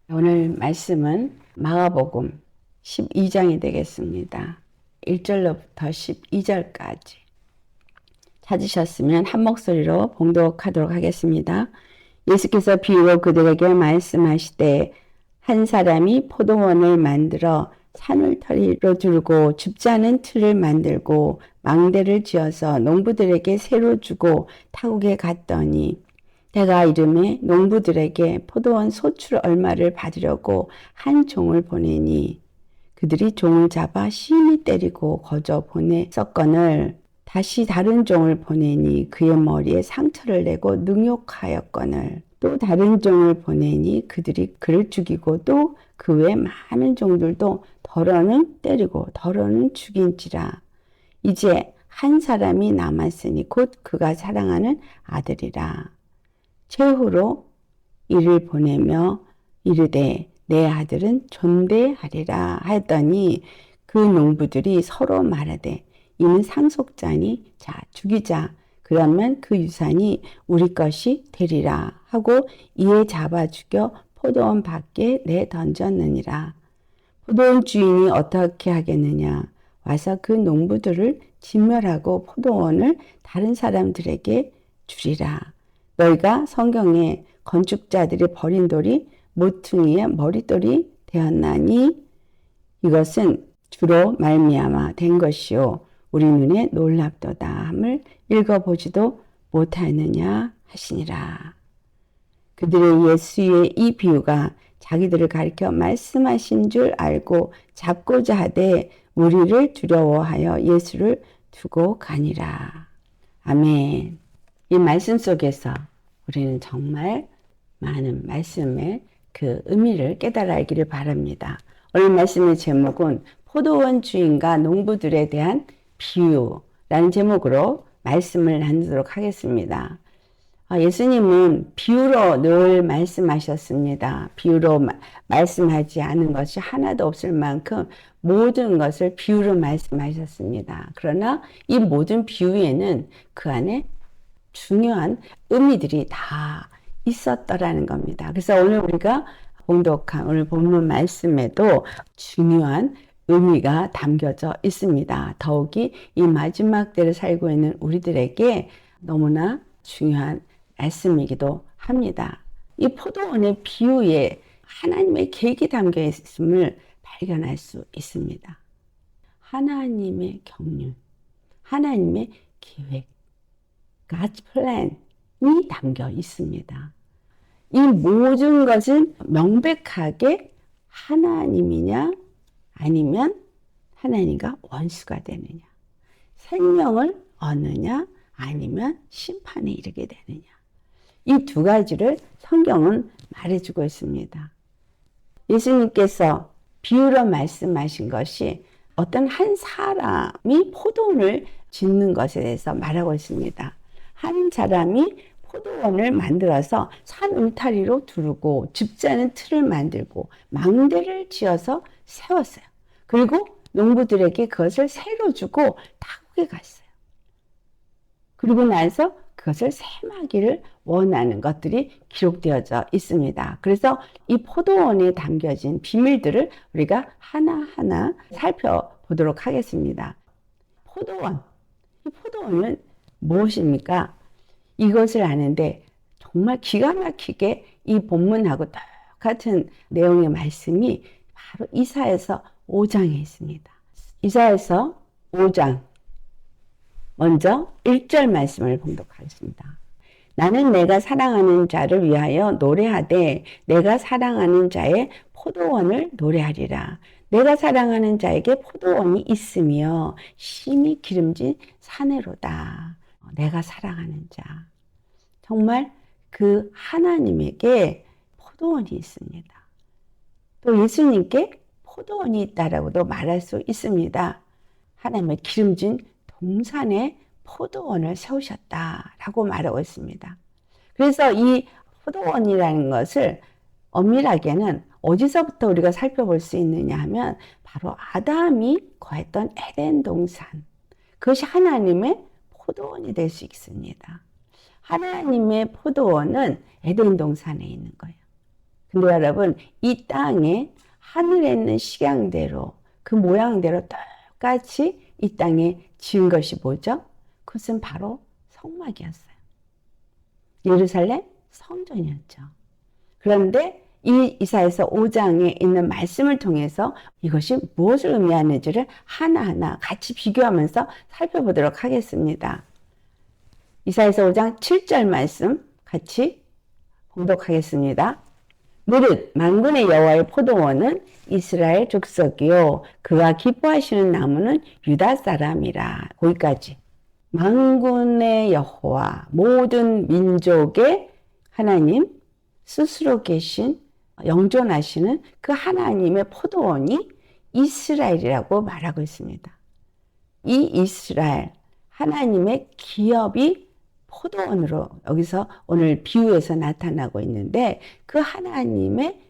오늘 말씀은 마가복음 12장이 되겠습니다. 1절로부터 12절까지. 찾으셨으면 한 목소리로 봉독하도록 하겠습니다. 예수께서 비유로 그들에게 말씀하시되 한 사람이 포도원을 만들어 산울터리로 두르고 줍지 않은 틀을 만들고 망대를 지어서 농부들에게 새로 주고 타국에 갔더니 때가 이르매 농부들에게 포도원 소출 얼마를 받으려고 한 종을 보내니 그들이 종을 잡아 심히 때리고 거저 보냈었거늘 다시 다른 종을 보내니 그의 머리에 상처를 내고 능욕하였거늘 또 다른 종을 보내니 그들이 그를 죽이고 또 그 외 많은 종들도 더러는 때리고 더러는 죽인지라. 이제 한 사람이 남았으니 곧 그가 사랑하는 아들이라. 최후로 이를 보내며 이르되 내 아들은 존대하리라 하였더니 그 농부들이 서로 말하되 이는 상속자니 자 죽이자 그러면 그 유산이 우리 것이 되리라 하고 이에 잡아 죽여 포도원 밖에 내던졌느니라. 포도원 주인이 어떻게 하겠느냐 와서 그 농부들을 진멸하고 포도원을 다른 사람들에게 주리라. 너희가 성경에 건축자들이 버린 돌이 모퉁이의 머릿돌이 되었나니 이것은 주로 말미암아 된 것이요 우리 눈에 놀랍도다 함을 읽어보지도 못하느냐 하시니라. 그들의 예수의 이 비유가 자기들을 가리켜 말씀하신 줄 알고 잡고자 하되 우리를 두려워하여 예수를 두고 가니라. 아멘. 이 말씀 속에서 우리는 정말 많은 말씀의 그 의미를 깨달아 알기를 바랍니다. 오늘 말씀의 제목은 포도원 주인과 농부들에 대한 비유라는 제목으로 말씀을 나누도록 하겠습니다. 예수님은 비유로 늘 말씀하셨습니다. 비유로 말씀하지 않은 것이 하나도 없을 만큼 모든 것을 비유로 말씀하셨습니다. 그러나 이 모든 비유에는 그 안에 중요한 의미들이 다 있었더라는 겁니다. 그래서 오늘 우리가 봉독한 오늘 본문 말씀에도 중요한 의미가 담겨져 있습니다. 더욱이 이 마지막 때를 살고 있는 우리들에게 너무나 중요한 말씀이기도 합니다. 이 포도원의 비유에 하나님의 계획이 담겨 있음을 발견할 수 있습니다. 하나님의 경륜, 하나님의 계획, God's plan이 담겨 있습니다. 이 모든 것은 명백하게 하나님이냐 아니면 하나님과 원수가 되느냐, 생명을 얻느냐 아니면 심판에 이르게 되느냐, 이 두 가지를 성경은 말해주고 있습니다. 예수님께서 비유로 말씀하신 것이 어떤 한 사람이 포도원을 짓는 것에 대해서 말하고 있습니다. 한 사람이 포도원을 만들어서 산 울타리로 두르고 줍지 않은 틀을 만들고 망대를 지어서 세웠어요. 그리고 농부들에게 그것을 새로 주고 타국에 갔어요. 그리고 나서 그것을 셈하기를 원하는 것들이 기록되어져 있습니다. 그래서 이 포도원에 담겨진 비밀들을 우리가 하나하나 살펴보도록 하겠습니다. 포도원, 이 포도원은 무엇입니까? 이것을 아는데 정말 기가 막히게 이 본문하고 똑같은 내용의 말씀이 바로 이사야서 5장에 있습니다. 이사야서 5장 먼저 1절 말씀을 봉독하겠습니다. 나는 내가 사랑하는 자를 위하여 노래하되 내가 사랑하는 자의 포도원을 노래하리라. 내가 사랑하는 자에게 포도원이 있으며 심히 기름진 사내로다. 내가 사랑하는 자. 정말 그 하나님에게 포도원이 있습니다. 또 예수님께 포도원이 있다라고도 말할 수 있습니다. 하나님의 기름진 동산에 포도원을 세우셨다라고 말하고 있습니다. 그래서 이 포도원이라는 것을 엄밀하게는 어디서부터 우리가 살펴볼 수 있느냐 하면 바로 아담이 거했던 에덴 동산. 그것이 하나님의 포도원이 될 수 있습니다. 하나님의 포도원은 에덴 동산에 있는 거예요. 근데 여러분, 이 땅에 하늘에 있는 식양대로 그 모양대로 똑같이 이 땅에 지은 것이 뭐죠? 그것은 바로 성막이었어요. 예루살렘 성전이었죠. 그런데 이 이사야서 5장에 있는 말씀을 통해서 이것이 무엇을 의미하는지를 하나하나 같이 비교하면서 살펴보도록 하겠습니다. 이사야서 5장 7절 말씀 같이 봉독하겠습니다. 무릇 만군의 여호와의 포도원은 이스라엘 족속이요 그가 기뻐하시는 나무는 유다 사람이라. 거기까지. 만군의 여호와, 모든 민족의 하나님 스스로 계신 영존하시는 그 하나님의 포도원이 이스라엘이라고 말하고 있습니다. 이 이스라엘, 하나님의 기업이 포도원으로 여기서 오늘 비유에서 나타나고 있는데 그 하나님의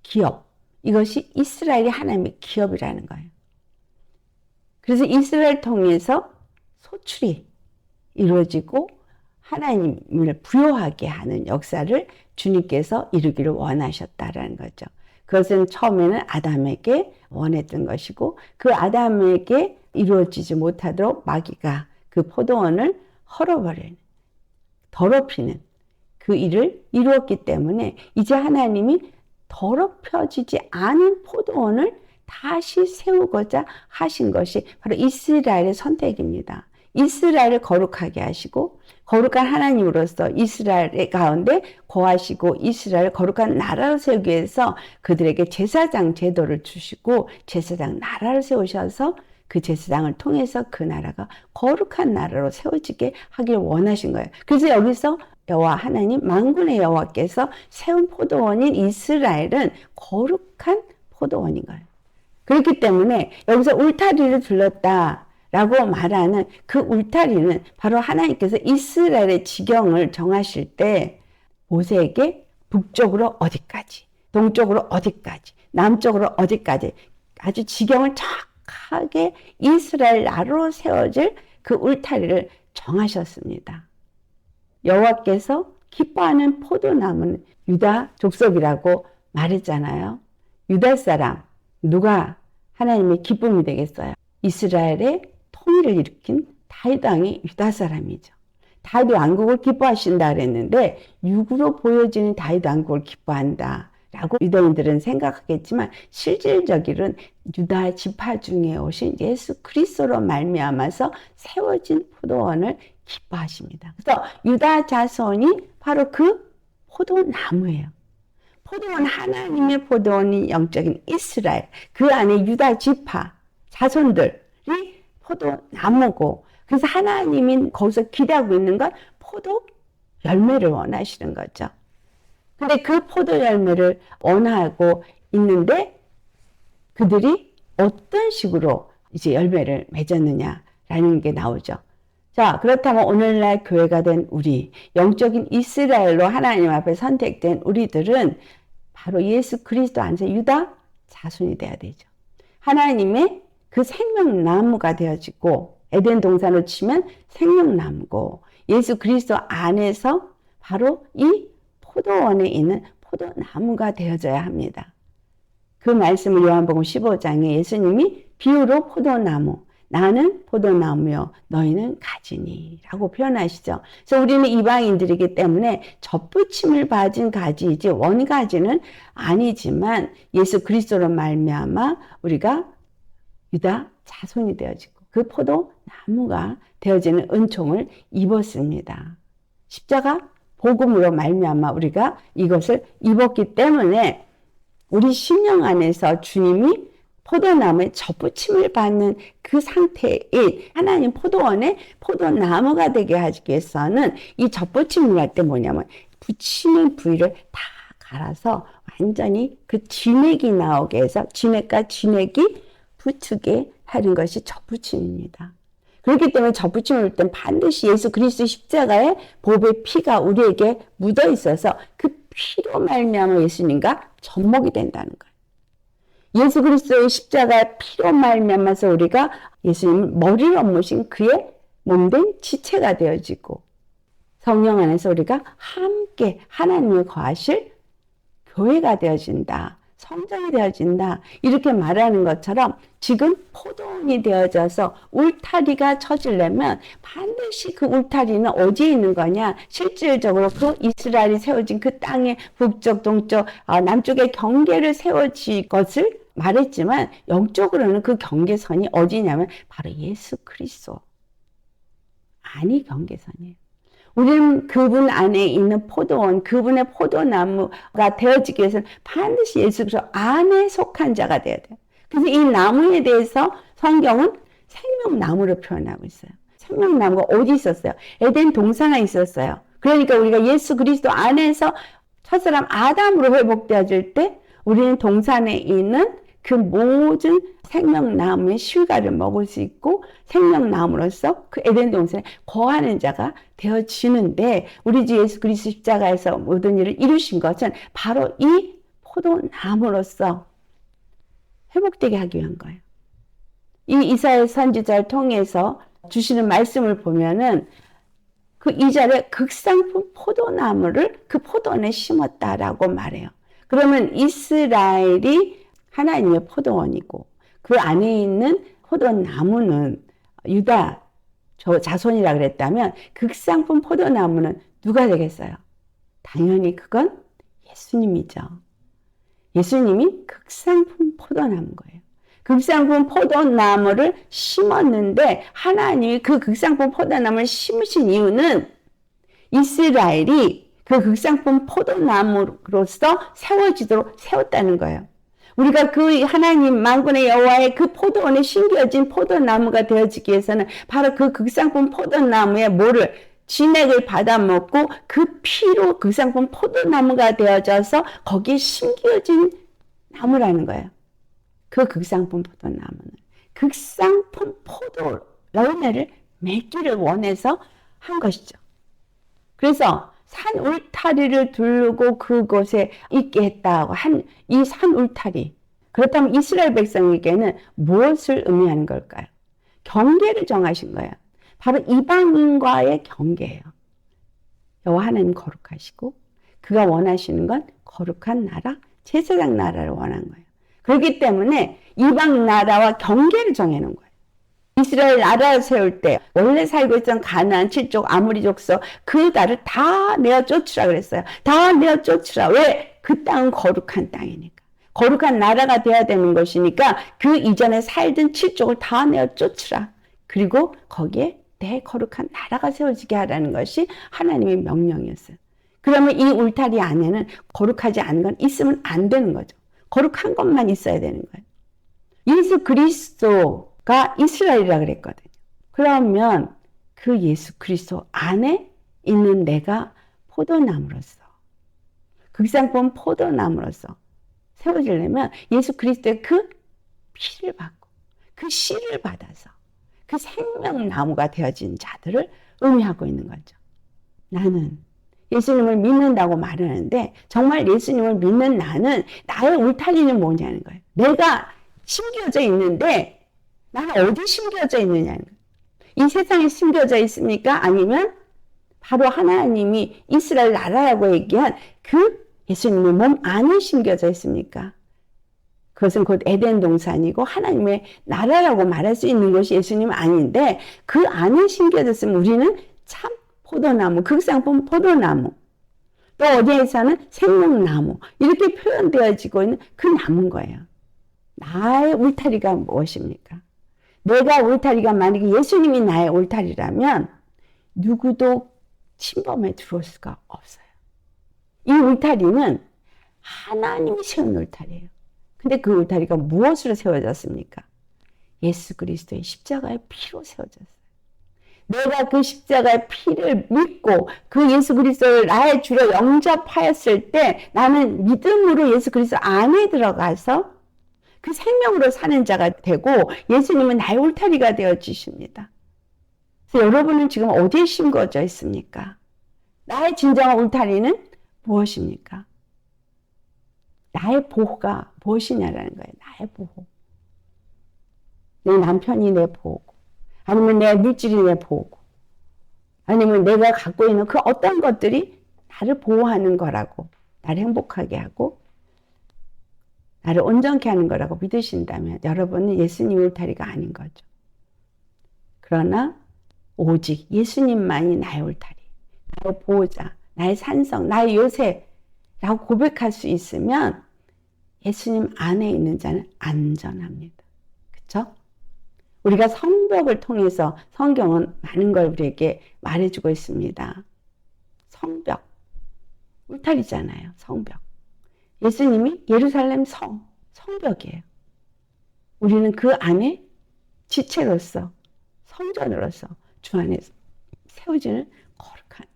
기업, 이것이 이스라엘이 하나님의 기업이라는 거예요. 그래서 이스라엘 통해서 소출이 이루어지고 하나님을 부요하게 하는 역사를 주님께서 이루기를 원하셨다라는 거죠. 그것은 처음에는 아담에게 원했던 것이고 그 아담에게 이루어지지 못하도록 마귀가 그 포도원을 헐어버리는, 더럽히는 그 일을 이루었기 때문에 이제 하나님이 더럽혀지지 않은 포도원을 다시 세우고자 하신 것이 바로 이스라엘의 선택입니다. 이스라엘을 거룩하게 하시고 거룩한 하나님으로서 이스라엘 가운데 거하시고 이스라엘을 거룩한 나라로 세우기 위해서 그들에게 제사장 제도를 주시고 제사장 나라를 세우셔서 그 제사장을 통해서 그 나라가 거룩한 나라로 세워지게 하길 원하신 거예요. 그래서 여기서 여호와 하나님 만군의 여호와께서 세운 포도원인 이스라엘은 거룩한 포도원인 거예요. 그렇기 때문에 여기서 울타리를 둘렀다라고 말하는 그 울타리는 바로 하나님께서 이스라엘의 지경을 정하실 때 모세에게 북쪽으로 어디까지, 동쪽으로 어디까지, 남쪽으로 어디까지 아주 지경을 정확하게 이스라엘 나라로 세워질 그 울타리를 정하셨습니다. 여호와께서 기뻐하는 포도나무는 유다 족속이라고 말했잖아요. 유다 사람, 누가 하나님의 기쁨이 되겠어요? 이스라엘의 통일을 일으킨 다윗 왕이 유다 사람이죠. 다윗 왕국을 기뻐하신다 그랬는데 육으로 보여지는 다윗 왕국을 기뻐한다 라고 유대인들은 생각하겠지만 실질적으로는 유다 지파 중에 오신 예수 그리스도로 말미암아서 세워진 포도원을 기뻐하십니다. 그래서 유다 자손이 바로 그 포도나무예요. 포도원, 하나님의 포도원이 영적인 이스라엘, 그 안에 유다 지파 자손들이 포도나무고, 그래서 하나님이 거기서 기대하고 있는 건 포도 열매를 원하시는 거죠. 근데 그 포도 열매를 원하고 있는데 그들이 어떤 식으로 이제 열매를 맺었느냐라는 게 나오죠. 자, 그렇다면 오늘날 교회가 된 우리, 영적인 이스라엘로 하나님 앞에 선택된 우리들은 바로 예수 그리스도 안에서 유다 자손이 되어야 되죠. 하나님의 그 생명나무가 되어지고, 에덴 동산으로 치면 생명나무고, 예수 그리스도 안에서 바로 이 포도원에 있는 포도나무가 되어져야 합니다. 그 말씀을 요한복음 15장에 예수님이 비유로 포도나무, 나는 포도나무요 너희는 가지니 라고 표현하시죠. 그래서 우리는 이방인들이기 때문에 접붙임을 받은 가지이지 원가지는 아니지만 예수 그리스도로 말미암아 우리가 유다 자손이 되어지고 그 포도나무가 되어지는 은총을 입었습니다. 십자가 복음으로 말미암아 우리가 이것을 입었기 때문에 우리 심령 안에서 주님이 포도나무에 접붙임을 받는 그 상태인 하나님 포도원의 포도나무가 되게 하기 위해서는 이 접붙임을 할 때 뭐냐면 붙이는 부위를 다 갈아서 완전히 그 진액이 나오게 해서 진액과 진액이 붙게 하는 것이 접붙임입니다. 그렇기 때문에 접붙임을 할 때 반드시 예수 그리스도 십자가의 보배의 피가 우리에게 묻어 있어서 그 피로 말미암아 예수님과 접목이 된다는 거예요. 예수 그리스도의 십자가의 피로 말미암아서 우리가 예수님을 머리로 모신 그의 몸된 지체가 되어지고 성령 안에서 우리가 함께 하나님이 거하실 교회가 되어진다. 성전이 되어진다. 이렇게 말하는 것처럼 지금 포도원이 되어져서 울타리가 쳐지려면 반드시 그 울타리는 어디에 있는 거냐? 실질적으로 그 이스라엘이 세워진 그 땅의 북쪽, 동쪽, 남쪽의 경계를 세워질 것을 말했지만 영적으로는 그 경계선이 어디냐면 바로 예수 그리스도 안이 경계선이에요. 우리는 그분 안에 있는 포도원, 그분의 포도나무가 되어지기 위해서는 반드시 예수 그리스도 안에 속한 자가 되어야 돼요. 그래서 이 나무에 대해서 성경은 생명나무로 표현하고 있어요. 생명나무가 어디 있었어요? 에덴 동산에 있었어요. 그러니까 우리가 예수 그리스도 안에서 첫사람 아담으로 회복되어질 때 우리는 동산에 있는 그 모든 생명나무의 실과를 먹을 수 있고 생명나무로서 그 에덴 동산에 거하는 자가 되어지는데 우리 주 예수 그리스도 십자가에서 모든 일을 이루신 것은 바로 이 포도나무로서 회복되게 하기 위한 거예요. 이 이사야 선지자를 통해서 주시는 말씀을 보면은 그 2절에 극상품 포도나무를 그 포도원에 심었다라고 말해요. 그러면 이스라엘이 하나님의 포도원이고 그 안에 있는 포도나무는 유다 자손이라 그랬다면 극상품 포도나무는 누가 되겠어요? 당연히 그건 예수님이죠. 예수님이 극상품 포도나무인 거예요. 극상품 포도나무를 심었는데 하나님이 그 극상품 포도나무를 심으신 이유는 이스라엘이 그 극상품 포도나무로서 세워지도록 세웠다는 거예요. 우리가 그 하나님 만군의 여호와의 그 포도원에 심겨진 포도나무가 되어지기 위해서는 바로 그 극상품 포도나무의 뭐를 진액을 받아먹고 그 피로 극상품 포도나무가 되어져서 거기에 심겨진 나무라는 거예요. 그 극상품 포도나무는 극상품 포도 열매를 맺기를 원해서 한 것이죠. 그래서 산 울타리를 두르고 그곳에 있게 했다고 한 이 산 울타리. 그렇다면 이스라엘 백성에게는 무엇을 의미하는 걸까요? 경계를 정하신 거예요. 바로 이방인과의 경계예요. 여호와 하나님 거룩하시고 그가 원하시는 건 거룩한 나라, 제사장 나라를 원한 거예요. 그렇기 때문에 이방 나라와 경계를 정해놓은 거예요. 이스라엘 나라를 세울 때 원래 살고 있던 가나안 7족 아모리 족속 그 나라를 다 내어 쫓으라 그랬어요. 다 내어 쫓으라. 왜? 그 땅은 거룩한 땅이니까. 거룩한 나라가 돼야 되는 것이니까 그 이전에 살던 7족을 다 내어 쫓으라. 그리고 거기에 내 거룩한 나라가 세워지게 하라는 것이 하나님의 명령이었어요. 그러면 이 울타리 안에는 거룩하지 않은 건 있으면 안 되는 거죠. 거룩한 것만 있어야 되는 거예요. 예수 그리스도가 이스라엘이라 그랬거든요. 그러면 그 예수 그리스도 안에 있는 내가 포도나무로서 극상품 포도나무로서 세워지려면 예수 그리스도의 그 피를 받고 그 씨를 받아서 그 생명나무가 되어진 자들을 의미하고 있는 거죠. 나는 예수님을 믿는다고 말하는데 정말 예수님을 믿는 나는 나의 울타리는 뭐냐는 거예요. 내가 심겨져 있는데 나는 어디 심겨져 있느냐는 거예요. 이 세상에 심겨져 있습니까? 아니면 바로 하나님이 이스라엘 나라라고 얘기한 그 예수님의 몸 안에 심겨져 있습니까? 그것은 곧 에덴 동산이고 하나님의 나라라고 말할 수 있는 것이 예수님 아닌데 그 안에 심겨졌으면 우리는 참 포도나무, 극상품 포도나무, 또 어디에서는 생명나무 이렇게 표현되어지고 있는 그 나무인 거예요. 나의 울타리가 무엇입니까? 내가 울타리가 만약에 예수님이 나의 울타리라면 누구도 침범에 들어올 수가 없어요. 이 울타리는 하나님이 세운 울타리예요. 근데 그 울타리가 무엇으로 세워졌습니까? 예수 그리스도의 십자가의 피로 세워졌어요. 내가 그 십자가의 피를 믿고 그 예수 그리스도를 나의 주로 영접하였을 때 나는 믿음으로 예수 그리스도 안에 들어가서 그 생명으로 사는 자가 되고 예수님은 나의 울타리가 되어주십니다. 그래서 여러분은 지금 어디에 심겨져 있습니까? 나의 진정한 울타리는 무엇입니까? 나의 보호가 무엇이냐라는 거예요. 나의 보호. 내 남편이 내 보호고 아니면 내 물질이 내 보호고 아니면 내가 갖고 있는 그 어떤 것들이 나를 보호하는 거라고 나를 행복하게 하고 나를 온전케 하는 거라고 믿으신다면 여러분은 예수님 울타리가 아닌 거죠. 그러나 오직 예수님만이 나의 울타리, 나의 보호자, 나의 산성, 나의 요새라고 고백할 수 있으면 예수님 안에 있는 자는 안전합니다. 그렇죠? 우리가 성벽을 통해서 성경은 많은 걸 우리에게 말해주고 있습니다. 성벽, 울타리잖아요. 성벽. 예수님이 예루살렘 성벽이에요. 우리는 그 안에 지체로서, 성전으로서 주 안에 세워지는 거룩한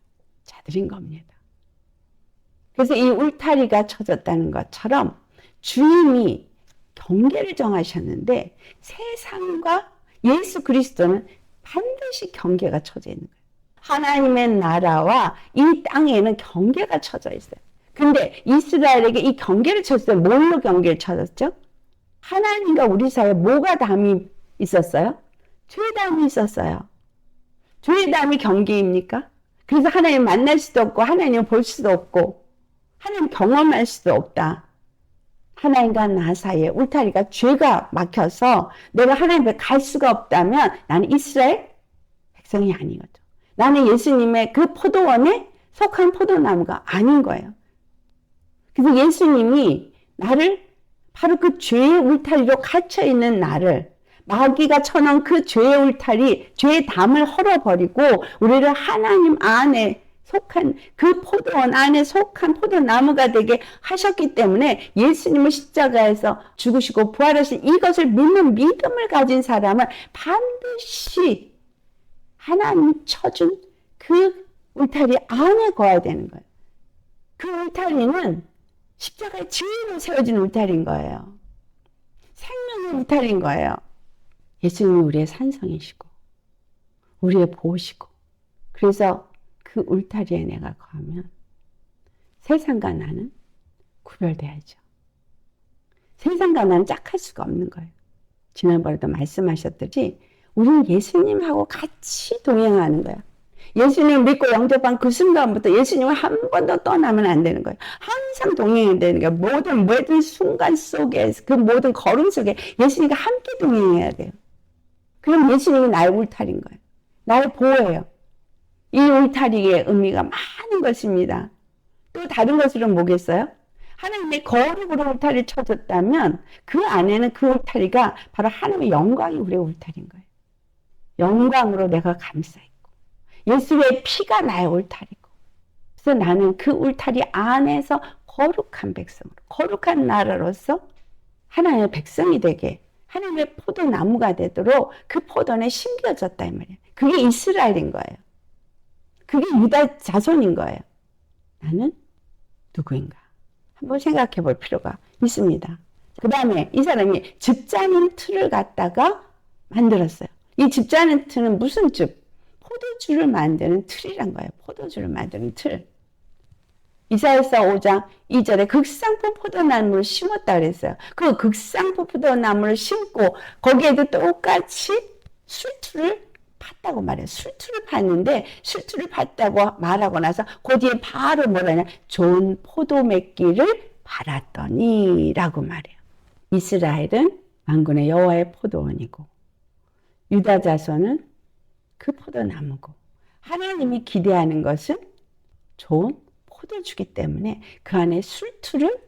자들인 겁니다. 그래서 이 울타리가 쳐졌다는 것처럼 주님이 경계를 정하셨는데 세상과 예수 그리스도는 반드시 경계가 쳐져 있는 거예요. 하나님의 나라와 이 땅에는 경계가 쳐져 있어요. 근데 이스라엘에게 이 경계를 쳤어요. 뭘로 경계를 쳐졌죠? 하나님과 우리 사이에 뭐가 담이 있었어요? 죄담이 있었어요. 죄담이 경계입니까? 그래서 하나님 만날 수도 없고 하나님을 볼 수도 없고 하나님 경험할 수도 없다. 하나님과 나 사이에 울타리가 죄가 막혀서 내가 하나님 앞에 갈 수가 없다면 나는 이스라엘 백성이 아닌 거죠. 나는 예수님의 그 포도원에 속한 포도나무가 아닌 거예요. 그래서 예수님이 나를 바로 그 죄의 울타리로 갇혀있는 나를 마귀가 쳐놓은 그 죄의 울타리, 죄의 담을 헐어버리고 우리를 하나님 안에 속한 그 포도원 안에 속한 포도나무가 되게 하셨기 때문에 예수님을 십자가에서 죽으시고 부활하신 이것을 믿는 믿음을 가진 사람은 반드시 하나님이 쳐준 그 울타리 안에 거야 되는 거예요. 그 울타리는 십자가의 증인으로 세워진 울타리인 거예요. 생명의 울타리인 거예요. 예수님이 우리의 산성이시고 우리의 보호시고 그래서 그 울타리에 내가 거하면 세상과 나는 구별돼야죠. 세상과 나는 짝할 수가 없는 거예요. 지난번에도 말씀하셨듯이 우리는 예수님하고 같이 동행하는 거예요. 예수님을 믿고 영접한 그 순간부터 예수님을 한 번도 떠나면 안 되는 거예요. 항상 동행해야 되는 거예요. 모든 순간 속에 그 모든 걸음 속에 예수님과 함께 동행해야 돼요. 그럼 예수님이 나의 울타리인 거예요. 나를 보호해요. 이 울타리의 의미가 많은 것입니다. 또 다른 것으로는 뭐겠어요? 하나님의 거룩으로 울타리를 쳐줬다면 그 안에는 그 울타리가 바로 하나님의 영광이 우리의 울타리인 거예요. 영광으로 내가 감싸있고 예수의 피가 나의 울타리고 그래서 나는 그 울타리 안에서 거룩한 백성으로 거룩한 나라로서 하나님의 백성이 되게 하나님의 포도나무가 되도록 그 포도원에 심겨졌다 이 말이에요. 그게 이스라엘인 거예요. 그게 유다 자손인 거예요. 나는 누구인가? 한번 생각해 볼 필요가 있습니다. 그 다음에 이 사람이 즙자는 틀을 갖다가 만들었어요. 이 즙자는 틀은 무슨 즙? 포도주를 만드는 틀이란 거예요. 포도주를 만드는 틀. 이사야서 5장 2절에 극상품 포도나무를 심었다 그랬어요. 그 극상품 포도나무를 심고 거기에도 똑같이 술틀을 팠다고 말해요. 술틀을 팠는데 술틀을 팠다고 말하고 나서 그 뒤에 바로 뭐라냐 좋은 포도 맺기를 바랐더니 라고 말해요. 이스라엘은 만군의 여호와의 포도원이고 유다 자손은 그 포도나무고 하나님이 기대하는 것은 좋은 포도주기 때문에 그 안에 술틀을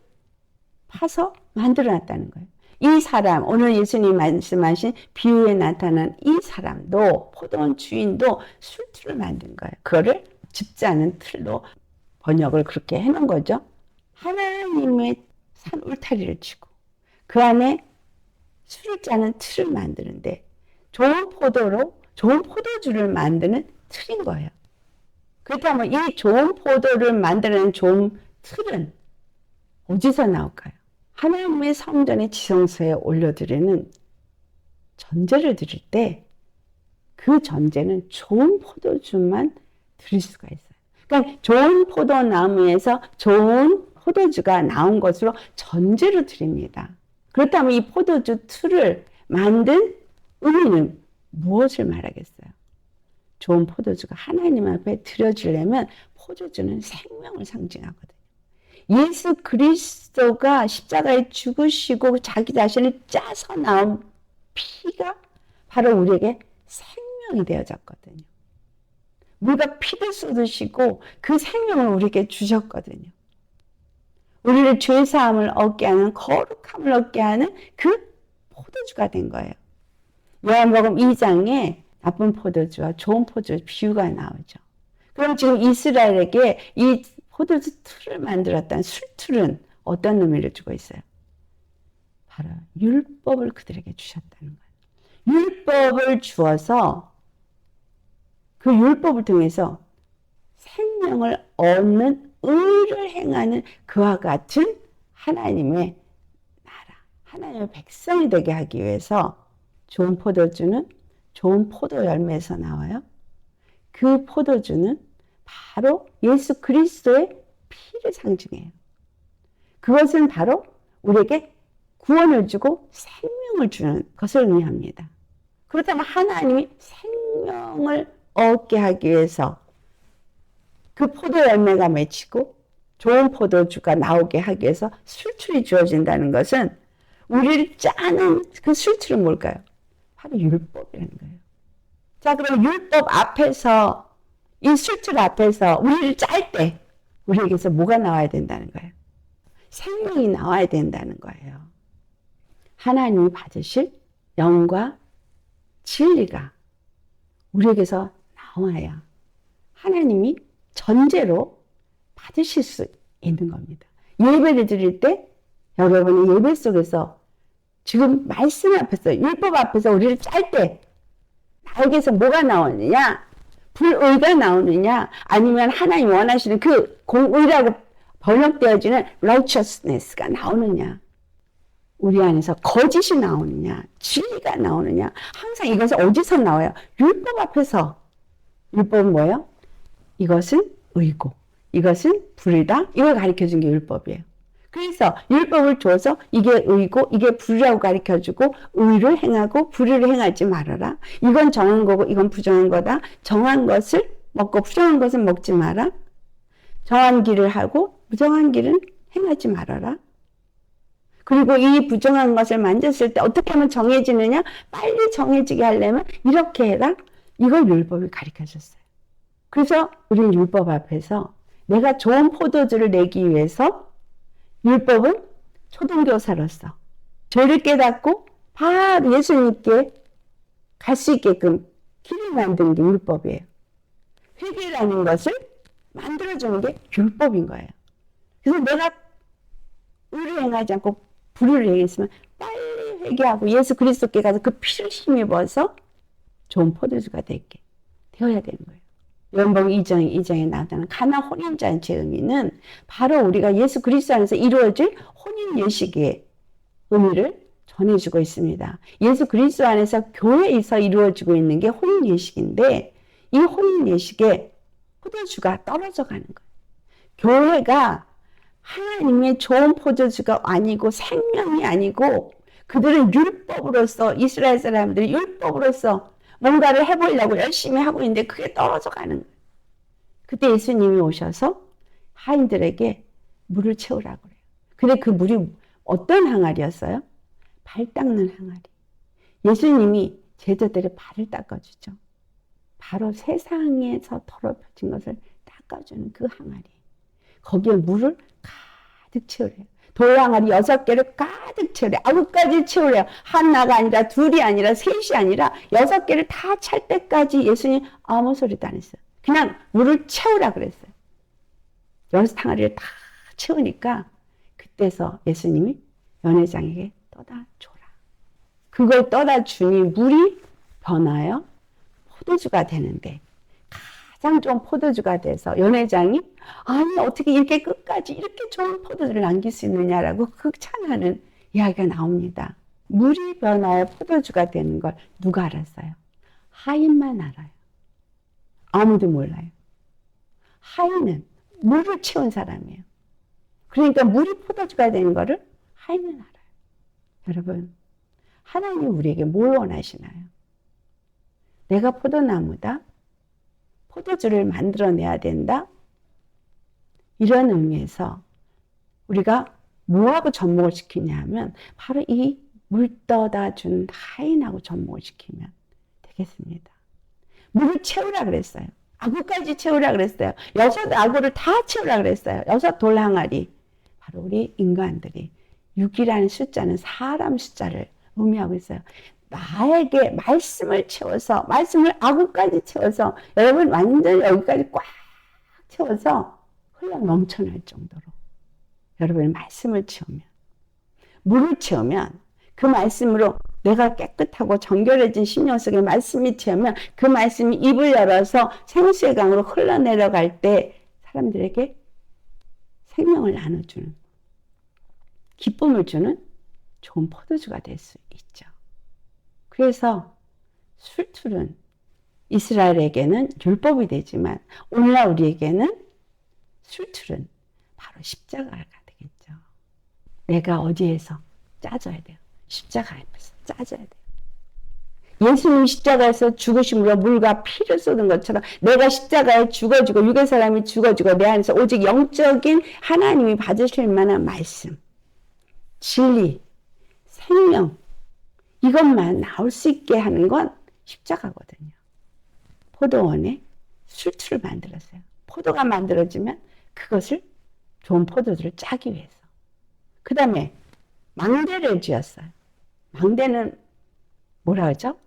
파서 만들어놨다는 거예요. 이 사람, 오늘 예수님 말씀하신 비유에 나타난 이 사람도 포도원 주인도 술틀을 만든 거예요. 그거를 즙자는 틀로 번역을 그렇게 해놓은 거죠. 하나님의 산 울타리를 치고 그 안에 술을 짜는 틀을 만드는데 좋은 포도주를 만드는 틀인 거예요. 그렇다면 이 좋은 포도를 만드는 좋은 틀은 어디서 나올까요? 하나님의 성전의 지성소에 올려드리는 전제를 드릴 때 그 전제는 좋은 포도주만 드릴 수가 있어요. 그러니까 좋은 포도나무에서 좋은 포도주가 나온 것으로 전제로 드립니다. 그렇다면 이 포도주 틀을 만든 의미는 무엇을 말하겠어요? 좋은 포도주가 하나님 앞에 드려지려면 포도주는 생명을 상징하거든요. 예수 그리스도가 십자가에 죽으시고 자기 자신을 짜서 나온 피가 바로 우리에게 생명이 되어졌거든요. 우리가 피를 쏟으시고 그 생명을 우리에게 주셨거든요. 우리를 죄사함을 얻게 하는, 거룩함을 얻게 하는 그 포도주가 된 거예요. 요한복음 2장에 나쁜 포도주와 좋은 포도주 비유가 나오죠. 그럼 지금 이스라엘에게 이 포도주 틀을 만들었다는 술틀은 어떤 의미를 주고 있어요? 바로 율법을 그들에게 주셨다는 거예요. 율법을 주어서 그 율법을 통해서 생명을 얻는 의를 행하는 그와 같은 하나님의 나라, 하나님의 백성이 되게 하기 위해서 좋은 포도주는 좋은 포도 열매에서 나와요. 그 포도주는 바로 예수 그리스도의 피를 상징해요. 그것은 바로 우리에게 구원을 주고 생명을 주는 것을 의미합니다. 그렇다면 하나님이 생명을 얻게 하기 위해서 그 포도 열매가 맺히고 좋은 포도주가 나오게 하기 위해서 술틀이 주어진다는 것은 우리를 짜는 그 술틀은 뭘까요? 바로 율법이라는 거예요. 자, 그럼 율법 앞에서, 이 술틀 앞에서 우리를 짤 때 우리에게서 뭐가 나와야 된다는 거예요? 생명이 나와야 된다는 거예요. 하나님이 받으실 영과 진리가 우리에게서 나와야 하나님이 전제로 받으실 수 있는 겁니다. 예배를 드릴 때 여러분이 예배 속에서 지금 말씀 앞에서, 율법 앞에서 우리를 짤 때 나에게서 뭐가 나오느냐? 불의가 나오느냐? 아니면 하나님 원하시는 그 공의라고 번역되어지는 righteousness가 나오느냐? 우리 안에서 거짓이 나오느냐? 진리가 나오느냐? 항상 이것은 어디서 나와요? 율법 앞에서. 율법은 뭐예요? 이것은 의고, 이것은 불이다. 이걸 가르쳐준 게 율법이에요. 그래서 율법을 줘서 이게 의고 이게 불이라고 가르쳐주고 의를 행하고 불의를 행하지 말아라. 이건 정한 거고 이건 부정한 거다. 정한 것을 먹고 부정한 것은 먹지 마라. 정한 길을 하고 부정한 길은 행하지 말아라. 그리고 이 부정한 것을 만졌을 때 어떻게 하면 정해지느냐? 빨리 정해지게 하려면 이렇게 해라. 이걸 율법이 가르쳐줬어요. 그래서 우리는 율법 앞에서 내가 좋은 포도주를 내기 위해서 율법은 초등교사로서 죄를 깨닫고 바로 예수님께 갈 수 있게끔 길을 만든 게 율법이에요. 회개라는 것을 만들어주는 게 율법인 거예요. 그래서 내가 의를 행하지 않고 불의를 행했으면 빨리 회개하고 예수 그리스도께 가서 그 피를 힘입어서 좋은 포도주가 되어야 되는 거예요. 요한복음 2장에 나타나는 가나 혼인잔치의 의미는 바로 우리가 예수 그리스도 안에서 이루어질 혼인 예식의 의미를 전해주고 있습니다. 예수 그리스도 안에서 교회에서 이루어지고 있는 게 혼인 예식인데 이 혼인 예식에 포도주가 떨어져 가는 거예요. 교회가 하나님의 좋은 포도주가 아니고 생명이 아니고 그들은 율법으로서 이스라엘 사람들이 율법으로서 뭔가를 해보려고 열심히 하고 있는데 그게 떨어져 가는 거예요. 그때 예수님이 오셔서 하인들에게 물을 채우라고 그래요. 근데 그 물이 어떤 항아리였어요? 발 닦는 항아리. 예수님이 제자들의 발을 닦아주죠. 바로 세상에서 더럽혀진 것을 닦아주는 그 항아리. 거기에 물을 가득 채우래요. 돌항아리 6개를 가득 채우래요. 9가지 채우래요. 하나가 아니라 둘이 아니라 셋이 아니라 6개를 다 찰 때까지 예수님 아무 소리도 안 했어요. 그냥 물을 채우라 그랬어요. 6항아리를 다 채우니까 그때서 예수님이 연회장에게 떠다 줘라. 그걸 떠다 주니 물이 변하여 포도주가 되는데 가장 좋은 포도주가 돼서 연회장이 아니 어떻게 이렇게 끝까지 이렇게 좋은 포도주를 남길 수 있느냐라고 극찬하는 이야기가 나옵니다. 물이 변하여 포도주가 되는 걸 누가 알았어요? 하인만 알아요. 아무도 몰라요. 하인은 물을 채운 사람이에요. 그러니까 물이 포도주가 되는 거를 하인은 알아요. 여러분, 하나님이 우리에게 뭘 원하시나요? 내가 포도나무다. 포도주를 만들어내야 된다. 이런 의미에서 우리가 뭐하고 접목을 시키냐 하면 바로 이 물 떠다 준 하인하고 접목을 시키면 되겠습니다. 물을 채우라 그랬어요. 아구까지 채우라 그랬어요. 6아구를 다 채우라 그랬어요. 6돌 항아리. 바로 우리 인간들이 6이라는 숫자는 사람 숫자를 의미하고 있어요. 나에게 말씀을 채워서, 말씀을 아구까지 채워서, 여러분 완전 여기까지 꽉 채워서 흘러 넘쳐날 정도로 여러분의 말씀을 채우면, 물을 채우면 그 말씀으로 내가 깨끗하고 정결해진 심령 속에 말씀이 채우면 그 말씀이 입을 열어서 생수의 강으로 흘러내려갈 때 사람들에게 생명을 나눠주는, 기쁨을 주는 좋은 포도주가 될 수 있죠. 그래서 술틀은 이스라엘에게는 율법이 되지만 오늘날 우리에게는 술틀은 바로 십자가가 되겠죠. 내가 어디에서 짜져야 돼요. 십자가 앞에서 짜져야 돼요. 예수님 십자가에서 죽으심으로 물과 피를 쏟은 것처럼 내가 십자가에 죽어지고 육의 사람이 죽어지고 내 안에서 오직 영적인 하나님이 받으실 만한 말씀, 진리, 생명, 이것만 나올 수 있게 하는 건 십자가거든요. 포도원에 술틀을 만들었어요. 포도가 만들어지면 그것을 좋은 포도주를 짜기 위해서. 그 다음에 망대를 지었어요. 망대는 뭐라 하죠?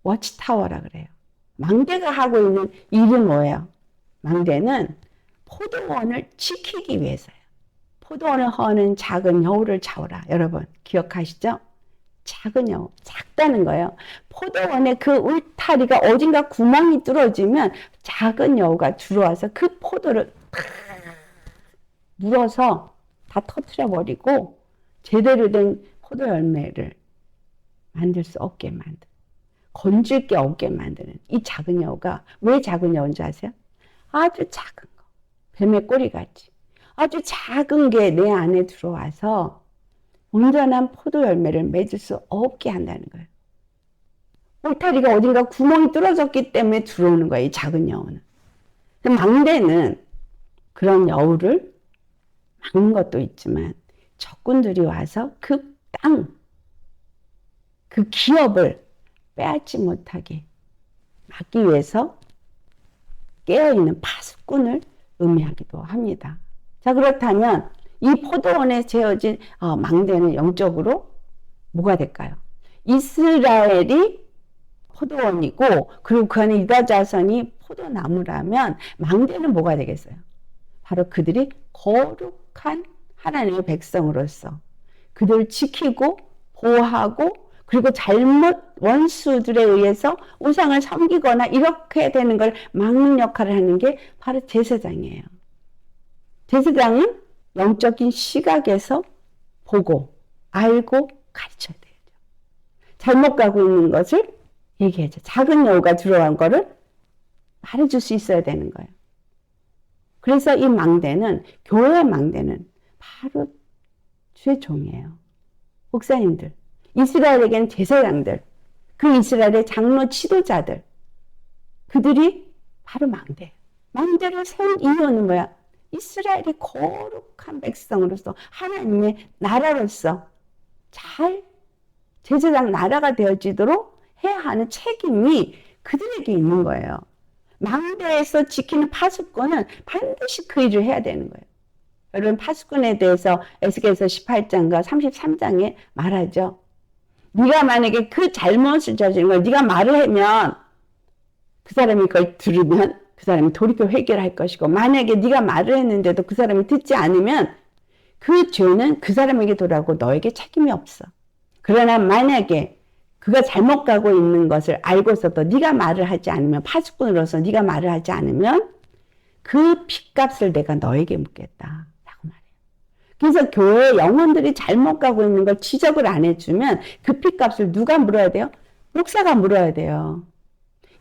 워치타워라 그래요. 망대가 하고 있는 일은 뭐예요? 망대는 포도원을 지키기 위해서예요. 포도원을 허는 작은 여우를 잡으라. 여러분 기억하시죠? 작은 여우, 작다는 거예요. 포도원의 그 울타리가 어딘가 구멍이 뚫어지면 작은 여우가 들어와서 그 포도를 탁 물어서 다 터뜨려 버리고 제대로 된 포도 열매를 만들 수 없게 만드는, 건질 게 없게 만드는 이 작은 여우가 왜 작은 여우인 줄 아세요? 아주 작은 거, 뱀의 꼬리같이 아주 작은 게 내 안에 들어와서 온전한 포도 열매를 맺을 수 없게 한다는 거예요. 울타리가 어딘가 구멍이 뚫어졌기 때문에 들어오는 거예요, 이 작은 여우는. 망대는 그런 여우를 막는 것도 있지만 적군들이 와서 그 땅, 그 기업을 빼앗지 못하게 막기 위해서 깨어있는 파수꾼을 의미하기도 합니다. 자, 그렇다면 이 포도원에 세워진 망대는 영적으로 뭐가 될까요? 이스라엘이 포도원이고 그리고 그 안에 유다 자손이 포도나무라면 망대는 뭐가 되겠어요? 바로 그들이 거룩한 하나님의 백성으로서 그들을 지키고 보호하고 그리고 잘못 원수들에 의해서 우상을 섬기거나 이렇게 되는 걸 막는 역할을 하는 게 바로 제사장이에요. 제사장은 영적인 시각에서 보고 알고 가르쳐야 돼요. 잘못 가고 있는 것을 얘기하죠. 작은 여우가 들어간 거를 말해줄 수 있어야 되는 거예요. 그래서 이 망대는, 교회 망대는 바로 주의 종이에요. 목사님들, 이스라엘에게는 제사장들, 그 이스라엘의 장로 지도자들, 그들이 바로 망대예요. 망대를 세운 이유는 뭐야? 이스라엘이 거룩한 백성으로서 하나님의 나라로서 잘 제사장 나라가 되어지도록 해야 하는 책임이 그들에게 있는 거예요. 망대에서 지키는 파수꾼은 반드시 그 일을 해야 되는 거예요. 여러분 파수꾼에 대해서 에스겔서 18장과 33장에 말하죠. 네가 만약에 그 잘못을 저지른 걸 네가 말을 하면 그 사람이 그걸 들으면 그 사람이 돌이켜 회개를 할 것이고 만약에 네가 말을 했는데도 그 사람이 듣지 않으면 그 죄는 그 사람에게 돌아오고 너에게 책임이 없어. 그러나 만약에 그가 잘못 가고 있는 것을 알고서도 네가 말을 하지 않으면 파수꾼으로서 네가 말을 하지 않으면 그 핏값을 내가 너에게 묻겠다 라고 말해요. 그래서 교회 영혼들이 잘못 가고 있는 걸 지적을 안 해주면 그 핏값을 누가 물어야 돼요? 목사가 물어야 돼요.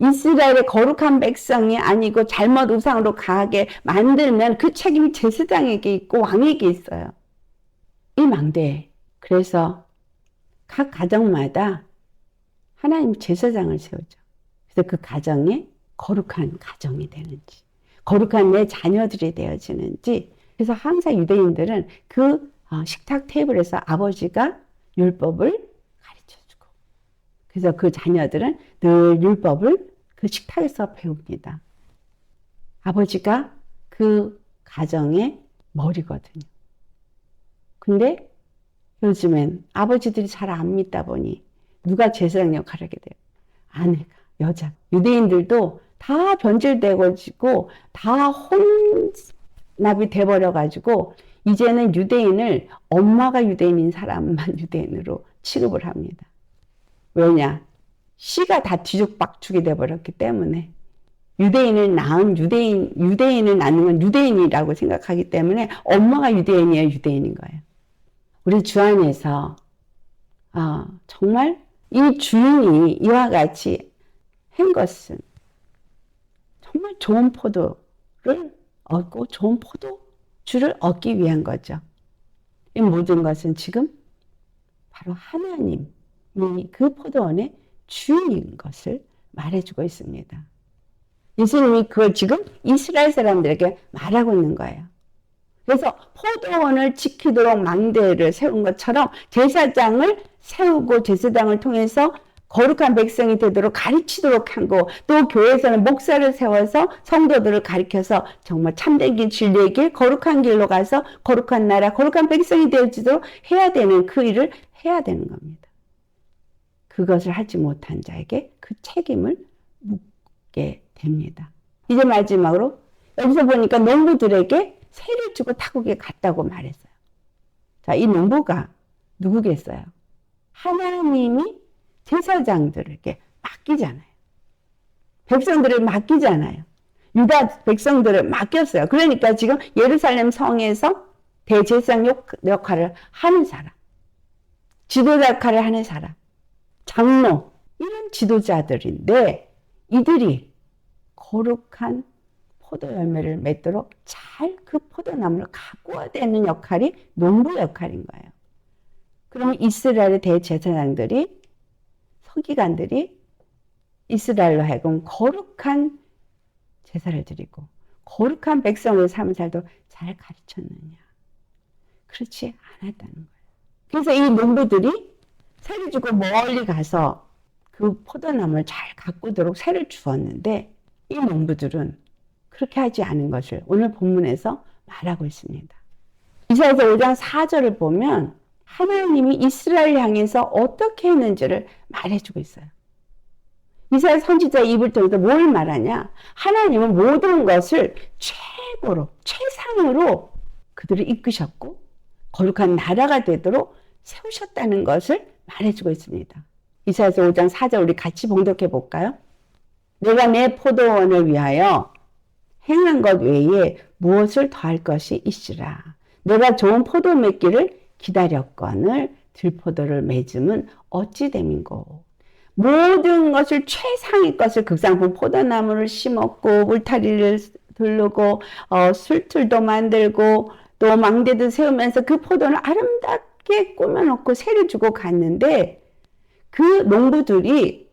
이스라엘의 거룩한 백성이 아니고 잘못 우상으로 가게 만들면 그 책임이 제사장에게 있고 왕에게 있어요. 이 망대. 그래서 각 가정마다 하나님 제사장을 세우죠. 그래서 그 가정에 거룩한 가정이 되는지, 거룩한 내 자녀들이 되어지는지 그래서 항상 유대인들은 그 식탁 테이블에서 아버지가 율법을 가르쳐주고, 그래서 그 자녀들은 늘 율법을 그 식탁에서 배웁니다. 아버지가 그 가정의 머리거든요. 근데 요즘엔 아버지들이 잘 안 믿다 보니 누가 제사장 역할을 하게 돼요? 아내가, 여자. 유대인들도 다 변질되고 다 혼납이 돼버려가지고 이제는 유대인을 엄마가 유대인인 사람만 유대인으로 취급을 합니다. 왜냐? 씨가 다 뒤죽박죽이 돼버렸기 때문에 유대인을 낳은 유대인을 낳는 건 유대인이라고 생각하기 때문에 엄마가 유대인이에요, 유대인인 거예요. 우리 주 안에서 정말 이 주인이 이와 같이 한 것은 정말 좋은 포도를 얻고 좋은 포도주를 얻기 위한 거죠. 이 모든 것은 지금 바로 하나님이 그 포도원의 주인인 것을 말해주고 있습니다. 예수님이 그걸 지금 이스라엘 사람들에게 말하고 있는 거예요. 그래서 포도원을 지키도록 망대를 세운 것처럼 제사장을 세우고 제사장을 통해서 거룩한 백성이 되도록 가르치도록 하고, 또 교회에서는 목사를 세워서 성도들을 가르쳐서 정말 참된 길, 진리의 길, 거룩한 길로 가서 거룩한 나라, 거룩한 백성이 되어지도록 해야 되는 그 일을 해야 되는 겁니다. 그것을 하지 못한 자에게 그 책임을 묻게 됩니다. 이제 마지막으로 여기서 보니까 농부들에게 세를 주고 타국에 갔다고 말했어요. 자, 이 농부가 누구겠어요? 하나님이 제사장들에게 맡기잖아요. 백성들을 맡기잖아요. 유다 백성들을 맡겼어요. 그러니까 지금 예루살렘 성에서 대제사장 역할을 하는 사람, 지도자 역할을 하는 사람, 장로, 이런 지도자들인데 이들이 거룩한 포도 열매를 맺도록 잘 그 포도나무를 가꾸어야 되는 역할이 농부 역할인 거예요. 그러면 이스라엘의 대제사장들이, 서기관들이 이스라엘로 하여금 거룩한 제사를 드리고 거룩한 백성으로 삶을 살도록 잘 가르쳤느냐? 그렇지 않았다는 거예요. 그래서 이 농부들이 세를 주고 멀리 가서 그 포도나무를 잘 가꾸도록 세를 주었는데 이 농부들은 그렇게 하지 않은 것을 오늘 본문에서 말하고 있습니다. 이사야서 5장 4절을 보면 하나님이 이스라엘 향해서 어떻게 했는지를 말해주고 있어요. 이사야 선지자의 입을 통해서 뭘 말하냐? 하나님은 모든 것을 최고로, 최상으로 그들을 이끄셨고 거룩한 나라가 되도록 세우셨다는 것을 말해주고 있습니다. 이사야서 5장 4절 우리 같이 봉독해 볼까요? 내가 내 포도원을 위하여 행한 것 외에 무엇을 더할 것이 있으라. 내가 좋은 포도 맺기를 기다렸거늘 들포도를 맺음은 어찌 됨인고. 모든 것을 최상의 것을 극상품 포도나무를 심었고 울타리를 두르고 술틀도 만들고 또 망대도 세우면서 그 포도를 아름답게 꾸며놓고 세를 주고 갔는데 그 농부들이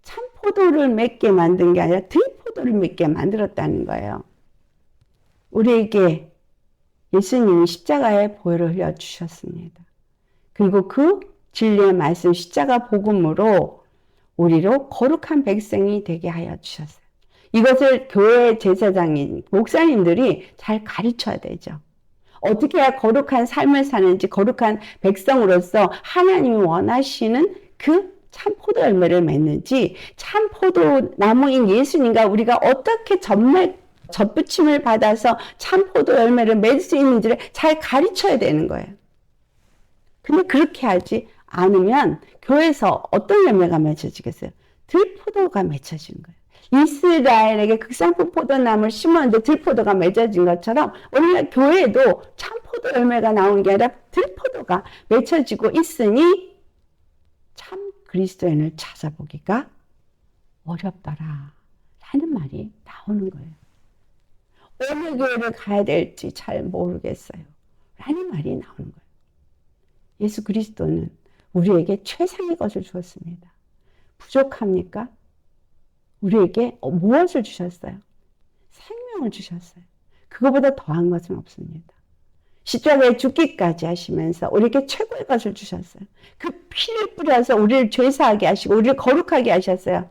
참 포도를 맺게 만든 게 아니라 들포도를 맺게 만들었다는 거예요. 우리에게 예수님이 십자가의 보혈을 흘려주셨습니다. 그리고 그 진리의 말씀 십자가 복음으로 우리로 거룩한 백성이 되게 하여 주셨어요. 이것을 교회 제사장인 목사님들이 잘 가르쳐야 되죠. 어떻게 해야 거룩한 삶을 사는지, 거룩한 백성으로서 하나님이 원하시는 그 참 포도 열매를 맺는지, 참 포도 나무인 예수님과 우리가 어떻게 접붙임을 받아서 참 포도 열매를 맺을 수 있는지를 잘 가르쳐야 되는 거예요. 근데 그렇게 하지 않으면 교회에서 어떤 열매가 맺혀지겠어요? 들포도가 맺혀지는 거예요. 이스라엘에게 극상품 포도나무를 심었는데 들포도가 맺어진 것처럼 오늘날 교회에도 참 포도 열매가 나오는 게 아니라 들포도가 맺혀지고 있으니 참 그리스도인을 찾아보기가 어렵더라 라는 말이 나오는 거예요. 어느 교회를 가야 될지 잘 모르겠어요 라는 말이 나오는 거예요. 예수 그리스도는 우리에게 최상의 것을 주었습니다. 부족합니까? 우리에게 무엇을 주셨어요? 생명을 주셨어요. 그거보다 더한 것은 없습니다. 십자가에 죽기까지 하시면서 우리에게 최고의 것을 주셨어요. 그 피를 뿌려서 우리를 죄사하게 하시고 우리를 거룩하게 하셨어요.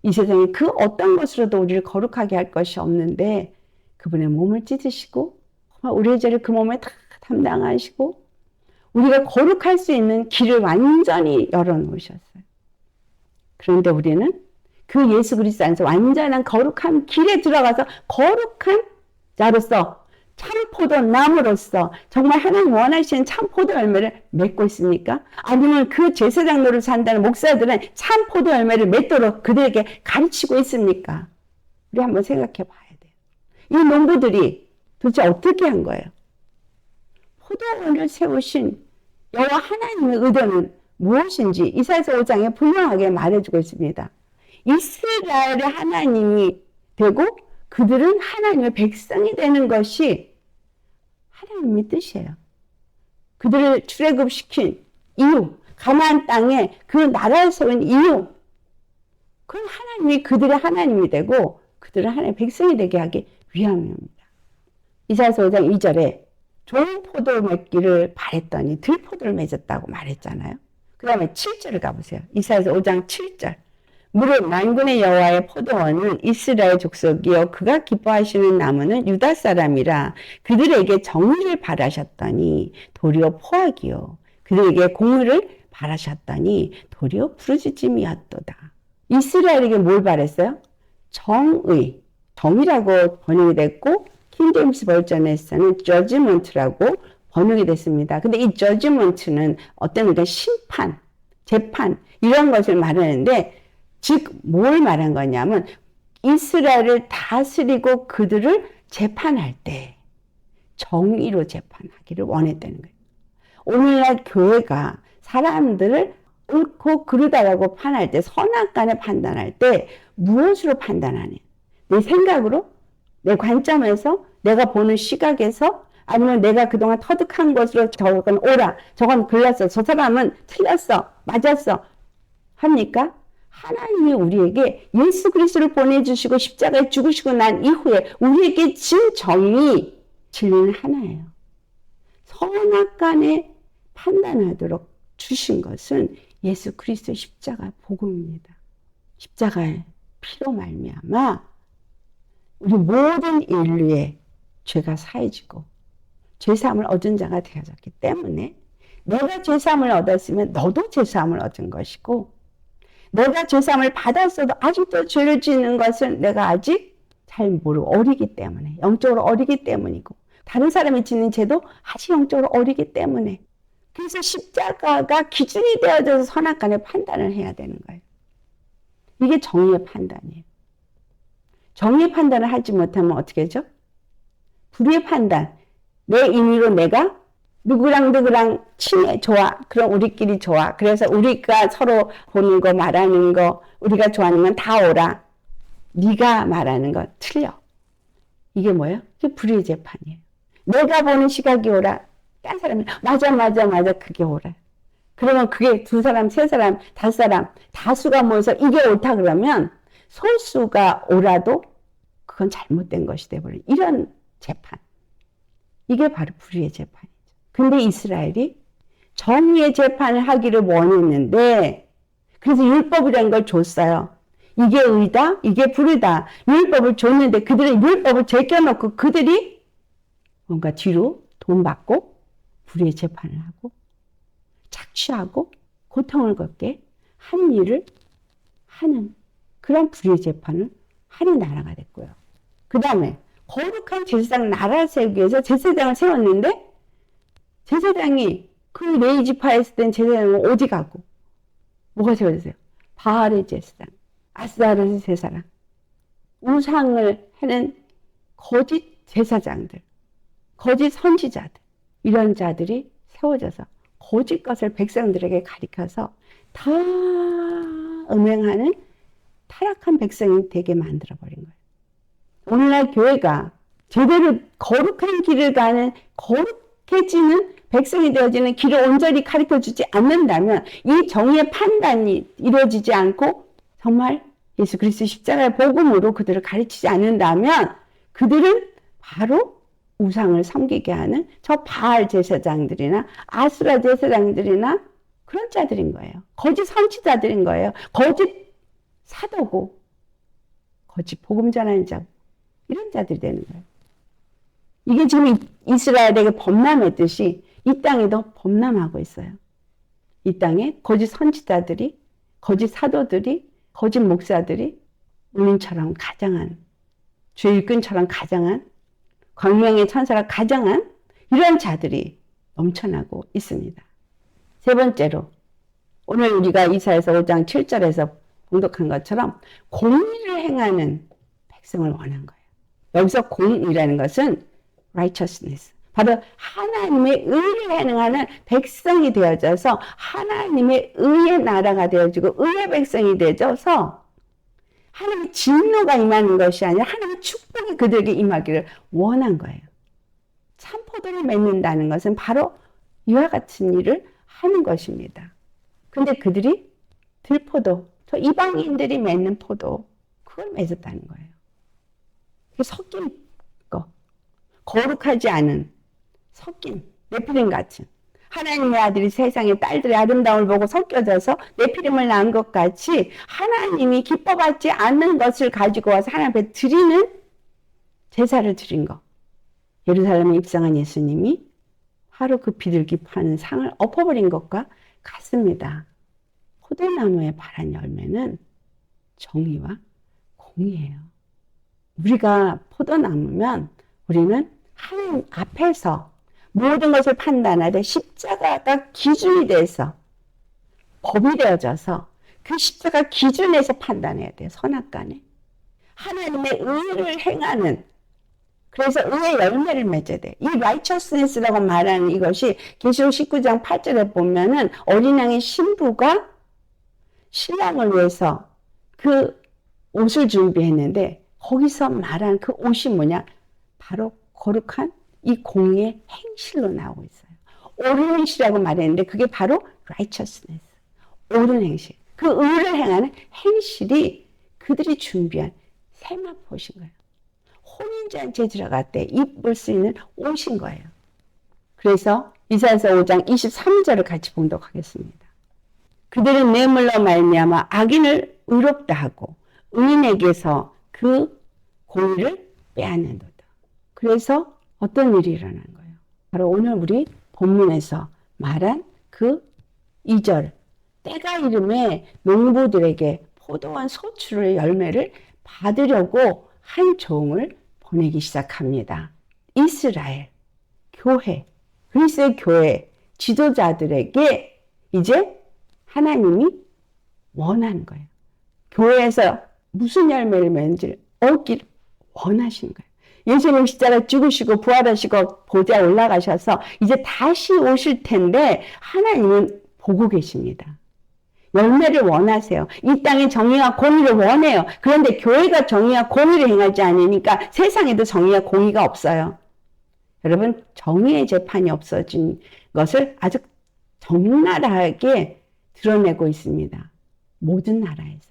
이 세상에 그 어떤 것으로도 우리를 거룩하게 할 것이 없는데 그분의 몸을 찢으시고 우리의 죄를 그 몸에 다 담당하시고 우리가 거룩할 수 있는 길을 완전히 열어놓으셨어요. 그런데 우리는 그 예수 그리스도 안에서 완전한 거룩한 길에 들어가서 거룩한 자로서 참 포도나무로서 정말 하나님 원하시는 참 포도 열매를 맺고 있습니까? 아니면 그 제사장 노릇을 산다는 목사들은 참 포도 열매를 맺도록 그들에게 가르치고 있습니까? 우리 한번 생각해 봐야 돼요. 이 농부들이 도대체 어떻게 한 거예요? 포도원을 세우신 여호와 하나님의 의도는 무엇인지 이사야서 5장에 분명하게 말해주고 있습니다. 이스라엘의 하나님이 되고 그들은 하나님의 백성이 되는 것이 하나님의 뜻이에요. 그들을 출애굽시킨 이유, 가나안 땅에 그 나라를 세운 이유, 그건 하나님이 그들의 하나님이 되고 그들은 하나님의 백성이 되게 하기 위함입니다. 이사야서 5장 2절에 좋은 포도를 맺기를 바랬더니 들포도를 맺었다고 말했잖아요. 그 다음에 7절을 가보세요. 이사야서 5장 7절. 무릇 만군의 여호와의 포도원은 이스라엘 족속이요 그가 기뻐하시는 나무는 유다 사람이라 그들에게 정의를 바라셨더니 도리어 포악이요 그들에게 공의를 바라셨더니 도리어 부르짖음이었도다. 이스라엘에게 뭘 바랬어요? 정의, 정의라고 번역이 됐고 킹제임스 버전에서는 judgment라고 번역이 됐습니다. 근데 이 judgment는 어떤 게 심판, 재판 이런 것을 말하는데 즉 뭘 말한 거냐면 이스라엘을 다스리고 그들을 재판할 때 정의로 재판하기를 원했다는 거예요. 오늘날 교회가 사람들을 옳고 그르다라고 판할 때 선악간에 판단할 때 무엇으로 판단하냐? 내 생각으로? 내 관점에서? 내가 보는 시각에서? 아니면 내가 그동안 터득한 것으로 저건 옳아, 저건 글렀어, 저 사람은 틀렸어, 맞았어 합니까? 하나님이 우리에게 예수 그리스도를 보내주시고 십자가에 죽으시고 난 이후에 우리에게 진 정의, 진리는 하나예요. 선악간에 판단하도록 주신 것은 예수 그리스도의 십자가 복음입니다. 십자가의 피로 말미암아 우리 모든 인류의 죄가 사해지고 죄사함을 얻은 자가 되어졌기 때문에 내가 죄사함을 얻었으면 너도 죄사함을 얻은 것이고 내가 죄사함을 받았어도 아직도 죄를 짓는 것은 내가 아직 잘 모르고 어리기 때문에 영적으로 어리기 때문이고 다른 사람이 짓는 죄도 아직 영적으로 어리기 때문에 그래서 십자가가 기준이 되어져서 선악간의 판단을 해야 되는 거예요. 이게 정의의 판단이에요. 정의의 판단을 하지 못하면 어떻게 하죠? 불의의 판단. 내 임의로 내가 누구랑 친해, 좋아. 그럼 우리끼리 좋아. 그래서 우리가 서로 보는 거, 말하는 거, 우리가 좋아하는 건 다 옳아. 네가 말하는 건 틀려. 이게 뭐예요? 이게 불의의 재판이에요. 내가 보는 시각이 옳아. 딴 사람이 맞아. 그게 옳아. 그러면 그게 두 사람, 세 사람, 다섯 사람, 다수가 모여서 이게 옳다 그러면 소수가 옳아도 그건 잘못된 것이 돼버려요. 이런 재판. 이게 바로 불의의 재판이죠. 근데 이스라엘이 정의의 재판을 하기를 원했는데 그래서 율법이라는 걸 줬어요. 이게 의다, 이게 불의다. 율법을 줬는데 그들은 율법을 제껴놓고 그들이 뭔가 뒤로 돈 받고 불의의 재판을 하고 착취하고 고통을 겪게 한 일을 하는 그런 불의의 재판을 하는 나라가 됐고요. 그 다음에 거룩한 제사장 나라 세우기 위해서 제사장을 세웠는데 제사장이 그 레위지파에 있을 땐 제사장은 어디 가고 뭐가 세워졌어요? 바알의 제사장, 아스타롯의 제사장, 우상을 하는 거짓 제사장들, 거짓 선지자들 이런 자들이 세워져서 거짓 것을 백성들에게 가리켜서 다 음행하는 타락한 백성이 되게 만들어버린 거예요. 오늘날 교회가 제대로 거룩한 길을 가는 거룩해지는 백성이 되어지는 길을 온전히 가르쳐주지 않는다면 이 정의의 판단이 이루어지지 않고 정말 예수 그리스도 십자가의 복음으로 그들을 가르치지 않는다면 그들은 바로 우상을 섬기게 하는 저 바알 제사장들이나 아수라 제사장들이나 그런 자들인 거예요. 거짓 선지자들인 거예요. 거짓 사도고 거짓 복음 전하는 자, 이런 자들이 되는 거예요. 이게 지금 이스라엘에게 범람했듯이 이 땅에도 범람하고 있어요. 이 땅에 거짓 선지자들이, 거짓 사도들이, 거짓 목사들이 우린처럼 가장한, 주일꾼처럼 가장한, 광명의 천사가 가장한 이런 자들이 넘쳐나고 있습니다. 세 번째로 오늘 우리가 이사야서 5장 7절에서 봉독한 것처럼 공의를 행하는 백성을 원한 거예요. 여기서 공의라는 것은 righteousness, 바로 하나님의 의를 행하는 백성이 되어져서 하나님의 의의 나라가 되어지고 의의 백성이 되어져서 하나님의 진노가 임하는 것이 아니라 하나님의 축복이 그들에게 임하기를 원한 거예요. 참 포도를 맺는다는 것은 바로 이와 같은 일을 하는 것입니다. 근데 그들이 들포도, 저 이방인들이 맺는 포도, 그걸 맺었다는 거예요. 섞인 거, 거룩하지 않은, 섞인, 네피림 같은, 하나님의 아들이 세상의 딸들의 아름다움을 보고 섞여져서 네피림을 낳은 것 같이 하나님이 기뻐받지 않는 것을 가지고 와서 하나님 앞에 드리는 제사를 드린 거. 예루살렘에 입성한 예수님이 하루 그 비둘기 파는 상을 엎어버린 것과 같습니다. 포도나무에 바란 열매는 정의와 공의예요. 우리가 포도나무면 우리는 하나님 앞에서 모든 것을 판단하되 십자가가 기준이 돼서 법이 되어져서 그 십자가 기준에서 판단해야 돼요. 선악간에. 하나님의 의를 행하는, 그래서 의의 열매를 맺어야 돼요. 이 righteousness라고 말하는 이것이 계시록 19장 8절에 보면은 어린 양의 신부가 신랑을 위해서 그 옷을 준비했는데 거기서 말한 그 옷이 뭐냐? 바로 거룩한 이 공의의 행실로 나오고 있어요. 옳은 행실이라고 말했는데 그게 바로 righteousness, 옳은 행실. 그 의를 행하는 행실이 그들이 준비한 세마포신 거예요. 혼인잔치에 들어갈 때 입을 수 있는 옷인 거예요. 그래서 이사야서 5장 23절을 같이 봉독하겠습니다. 그들은 뇌물로 말미암아 악인을 의롭다 하고 의인에게서 그 공의를 빼앗는도다. 그래서 어떤 일이 일어난 거예요? 바로 오늘 우리 본문에서 말한 그 2절, 때가 이름에 농부들에게 포도원 소출의 열매를 받으려고 한 종을 보내기 시작합니다. 이스라엘, 교회, 그리스도의 교회, 지도자들에게 이제 하나님이 원하는 거예요. 교회에서 무슨 열매를 맺는지 얻기를 원하시는 거예요. 예수님 십자가 죽으시고 부활하시고 보좌에 올라가셔서 이제 다시 오실 텐데 하나님은 보고 계십니다. 열매를 원하세요. 이 땅에 정의와 공의를 원해요. 그런데 교회가 정의와 공의를 행하지 않으니까 세상에도 정의와 공의가 없어요. 여러분, 정의의 재판이 없어진 것을 아주 적나라하게 드러내고 있습니다. 모든 나라에서.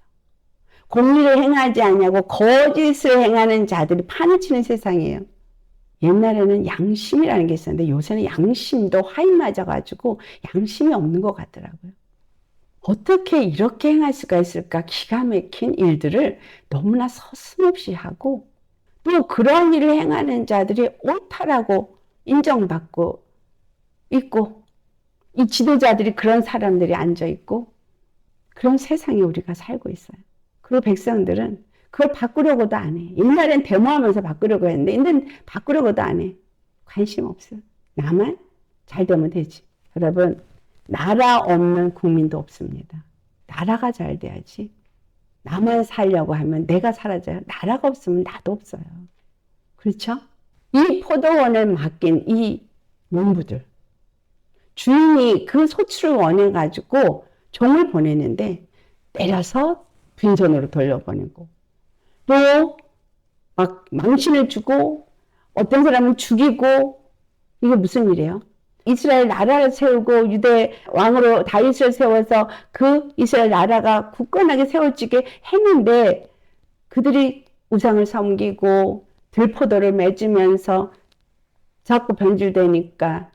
공의를 행하지 않냐고 거짓을 행하는 자들이 판을 치는 세상이에요. 옛날에는 양심이라는 게 있었는데 요새는 양심도 하이 맞아가지고 양심이 없는 것 같더라고요. 어떻게 이렇게 행할 수가 있을까? 기가 막힌 일들을 너무나 서슴없이 하고 또 그런 일을 행하는 자들이 옳다라고 인정받고 있고 이 지도자들이 그런 사람들이 앉아있고 그런 세상에 우리가 살고 있어요. 그리고 백성들은 그걸 바꾸려고도 안 해. 옛날엔 데모하면서 바꾸려고 했는데 이제는 바꾸려고도 안 해. 관심 없어. 나만 잘 되면 되지. 여러분, 나라 없는 국민도 없습니다. 나라가 잘 돼야지. 나만 살려고 하면 내가 사라져요. 나라가 없으면 나도 없어요. 그렇죠? 이 포도원을 맡긴 이 농부들, 주인이 그 소출을 원해가지고 종을 보내는데 때려서 빈손으로 돌려보내고 또 막 망신을 주고 어떤 사람은 죽이고 이게 무슨 일이에요? 이스라엘 나라를 세우고 유대 왕으로 다윗을 세워서 그 이스라엘 나라가 굳건하게 세워지게 했는데 그들이 우상을 섬기고 들포도를 맺으면서 자꾸 변질되니까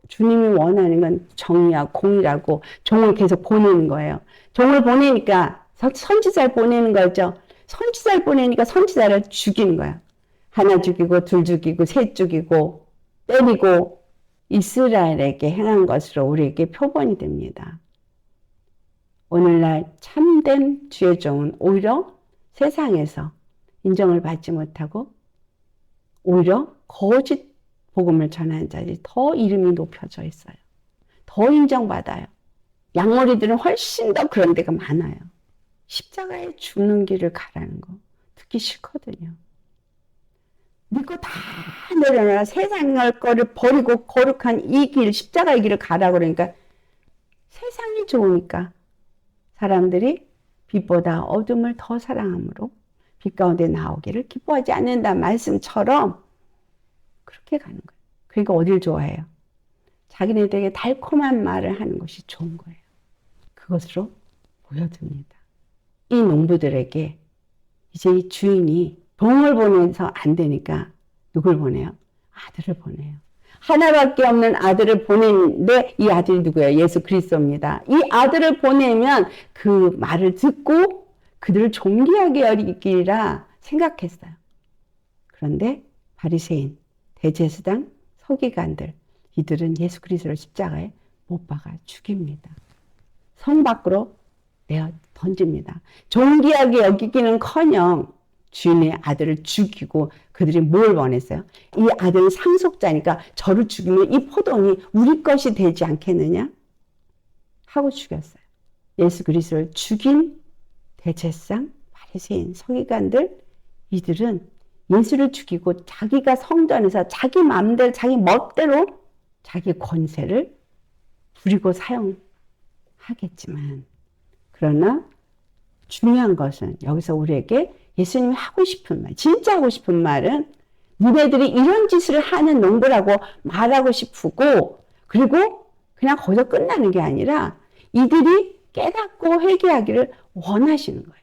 주님이 원하는 건 정의야, 공의라고 종을 계속 보내는 거예요. 종을 보내니까 선지자를 보내는 거죠. 선지자를 보내니까 선지자를 죽이는 거야. 하나 죽이고 둘 죽이고 셋 죽이고 때리고 이스라엘에게 행한 것으로 우리에게 표본이 됩니다. 오늘날 참된 주의 종은 오히려 세상에서 인정을 받지 못하고 오히려 거짓 복음을 전하는 자들이 더 이름이 높여져 있어요. 더 인정받아요. 양머리들은 훨씬 더 그런 데가 많아요. 십자가에 죽는 길을 가라는 거 듣기 싫거든요. 믿고 다 내려놔 세상의 거를 버리고 거룩한 이 길, 십자가의 길을 가라 그러니까 세상이 좋으니까 사람들이 빛보다 어둠을 더 사랑함으로 빛 가운데 나오기를 기뻐하지 않는다는 말씀처럼 그렇게 가는 거예요. 그러니까 어딜 좋아해요? 자기네들에게 달콤한 말을 하는 것이 좋은 거예요. 그것으로 보여줍니다. 이 농부들에게 이제 이 주인이 종을 보내서 안 되니까 누굴 보내요? 아들을 보내요. 하나밖에 없는 아들을 보내는데 이 아들이 누구예요? 예수 그리스도입니다. 이 아들을 보내면 그 말을 듣고 그들을 존귀하게 여기리라 생각했어요. 그런데 바리새인, 대제사장, 서기관들 이들은 예수 그리스도를 십자가에 못 박아 죽입니다. 성 밖으로 내어 던집니다. 존귀하게 여기기는커녕 주인의 아들을 죽이고 그들이 뭘 원했어요? 이 아들은 상속자니까 저를 죽이면 이 포도원이 우리 것이 되지 않겠느냐? 하고 죽였어요. 예수 그리스도를 죽인 대제사장, 바리새인, 서기관들 이들은 예수를 죽이고 자기가 성전에서 자기 마음대로 자기 멋대로 자기 권세를 부리고 사용하겠지만 그러나 중요한 것은 여기서 우리에게 예수님이 하고 싶은 말, 진짜 하고 싶은 말은 니네들이 이런 짓을 하는 농부라고 말하고 싶고 그리고 그냥 거기서 끝나는 게 아니라 이들이 깨닫고 회개하기를 원하시는 거예요.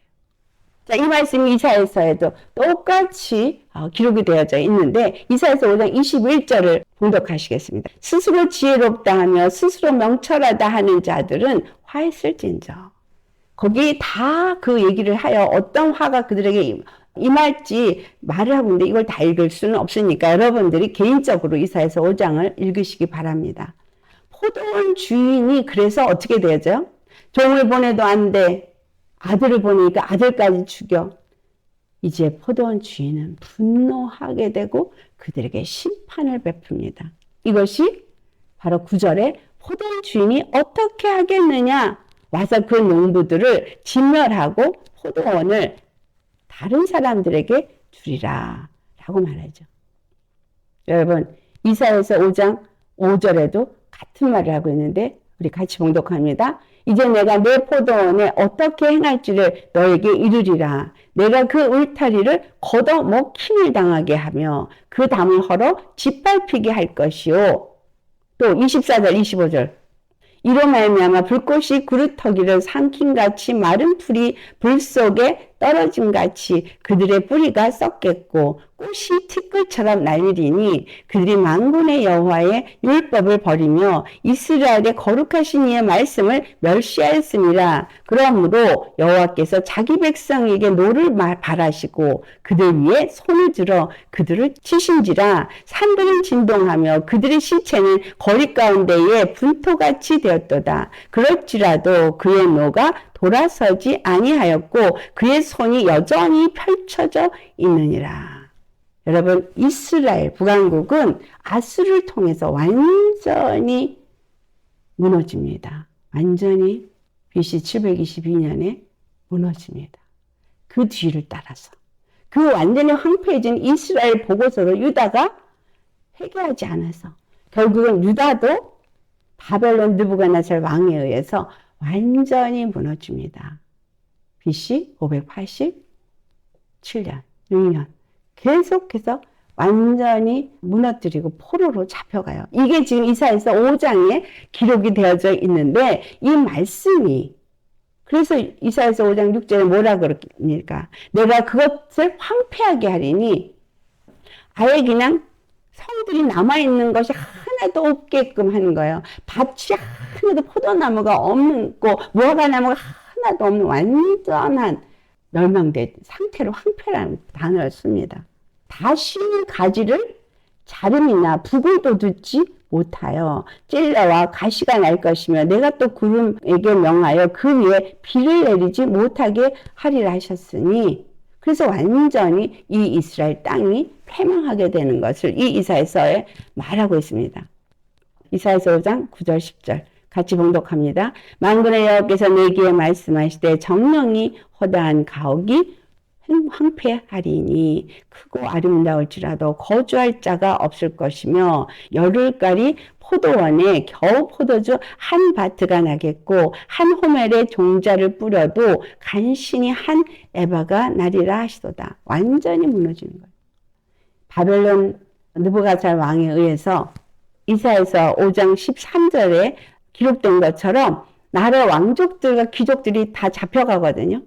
자, 이 말씀이 이사야서에도 똑같이 기록이 되어져 있는데 이사야서 5장 21절을 봉독하시겠습니다. 스스로 지혜롭다 하며 스스로 명철하다 하는 자들은 화했을진저. 거기 다 그 얘기를 하여 어떤 화가 그들에게 임할지 말을 하고 있는데 이걸 다 읽을 수는 없으니까 여러분들이 개인적으로 이사야서 5장을 읽으시기 바랍니다. 포도원 주인이 그래서 어떻게 되죠? 종을 보내도 안 돼. 아들을 보내니까 아들까지 죽여. 이제 포도원 주인은 분노하게 되고 그들에게 심판을 베풉니다. 이것이 바로 9절에 포도원 주인이 어떻게 하겠느냐? 와서 그 농부들을 진멸하고 포도원을 다른 사람들에게 주리라 라고 말하죠. 여러분 이사야서 5장 5절에도 같은 말을 하고 있는데 우리 같이 봉독합니다. 이제 내가 내 포도원에 어떻게 행할지를 너에게 이르리라. 내가 그 울타리를 걷어먹힘을 당하게 하며 그 담을 헐어 짓밟히게 할 것이요. 또 24절 25절 이로 말미암아 불꽃이 그루터기를 삼킨같이 마른 풀이 불 속에 떨어짐같이 그들의 뿌리가 썩겠고 꽃이 티끌처럼 날리리니 그들이 만군의 여호와의 율법을 버리며 이스라엘의 거룩하신 이의 말씀을 멸시하였습니다. 그러므로 여호와께서 자기 백성에게 노를 발하시고 그들 위에 손을 들어 그들을 치신지라. 산들은 진동하며 그들의 시체는 거리 가운데에 분토같이 되었도다. 그럴지라도 그의 노가 돌아서지 아니하였고 그의 손이 여전히 펼쳐져 있느니라. 여러분 이스라엘 북왕국은 아수르를 통해서 완전히 무너집니다. 완전히 BC 722년에 무너집니다. 그 뒤를 따라서 그 완전히 황폐해진 이스라엘 보고서로 유다가 회개하지 않아서 결국은 유다도 바벨론 느부갓네살 왕에 의해서 완전히 무너집니다. BC 587년, 6년 계속해서 완전히 무너뜨리고 포로로 잡혀가요. 이게 지금 이사야서 5장에 기록이 되어져 있는데 이 말씀이 그래서 이사야서 5장 6절에 뭐라 그럽니까? 내가 그것을 황폐하게 하리니 아예 그냥 성들이 남아있는 것이 하나도 없게끔 하는 거예요. 밭이 하나도 포도나무가 없고 무화과나무가 하나도 없는 완전한 멸망된 상태로 황폐라는 단어를 씁니다. 다시 가지를 자름이나 북을 돋우지 못하여 찔레와 가시가 날 것이며 내가 또 구름에게 명하여 그 위에 비를 내리지 못하게 하리라 하셨으니, 그래서 완전히 이 이스라엘 땅이 패망하게 되는 것을 이 이사야서에 말하고 있습니다. 이사야서 5장 9절 10절 같이 봉독합니다. 만군의 여호와께서 내게 말씀하시되 정령이 허다한 가옥이 황폐하리니 크고 아름다울지라도 거주할 자가 없을 것이며 여름가리 포도원에 겨우 포도주 한 바트가 나겠고 한 호멜에 종자를 뿌려도 간신히 한 에바가 나리라 하시도다. 완전히 무너지는 거예요. 바벨론 느부갓네살 왕에 의해서 이사야서 5장 13절에 기록된 것처럼 나라 왕족들과 귀족들이 다 잡혀가거든요.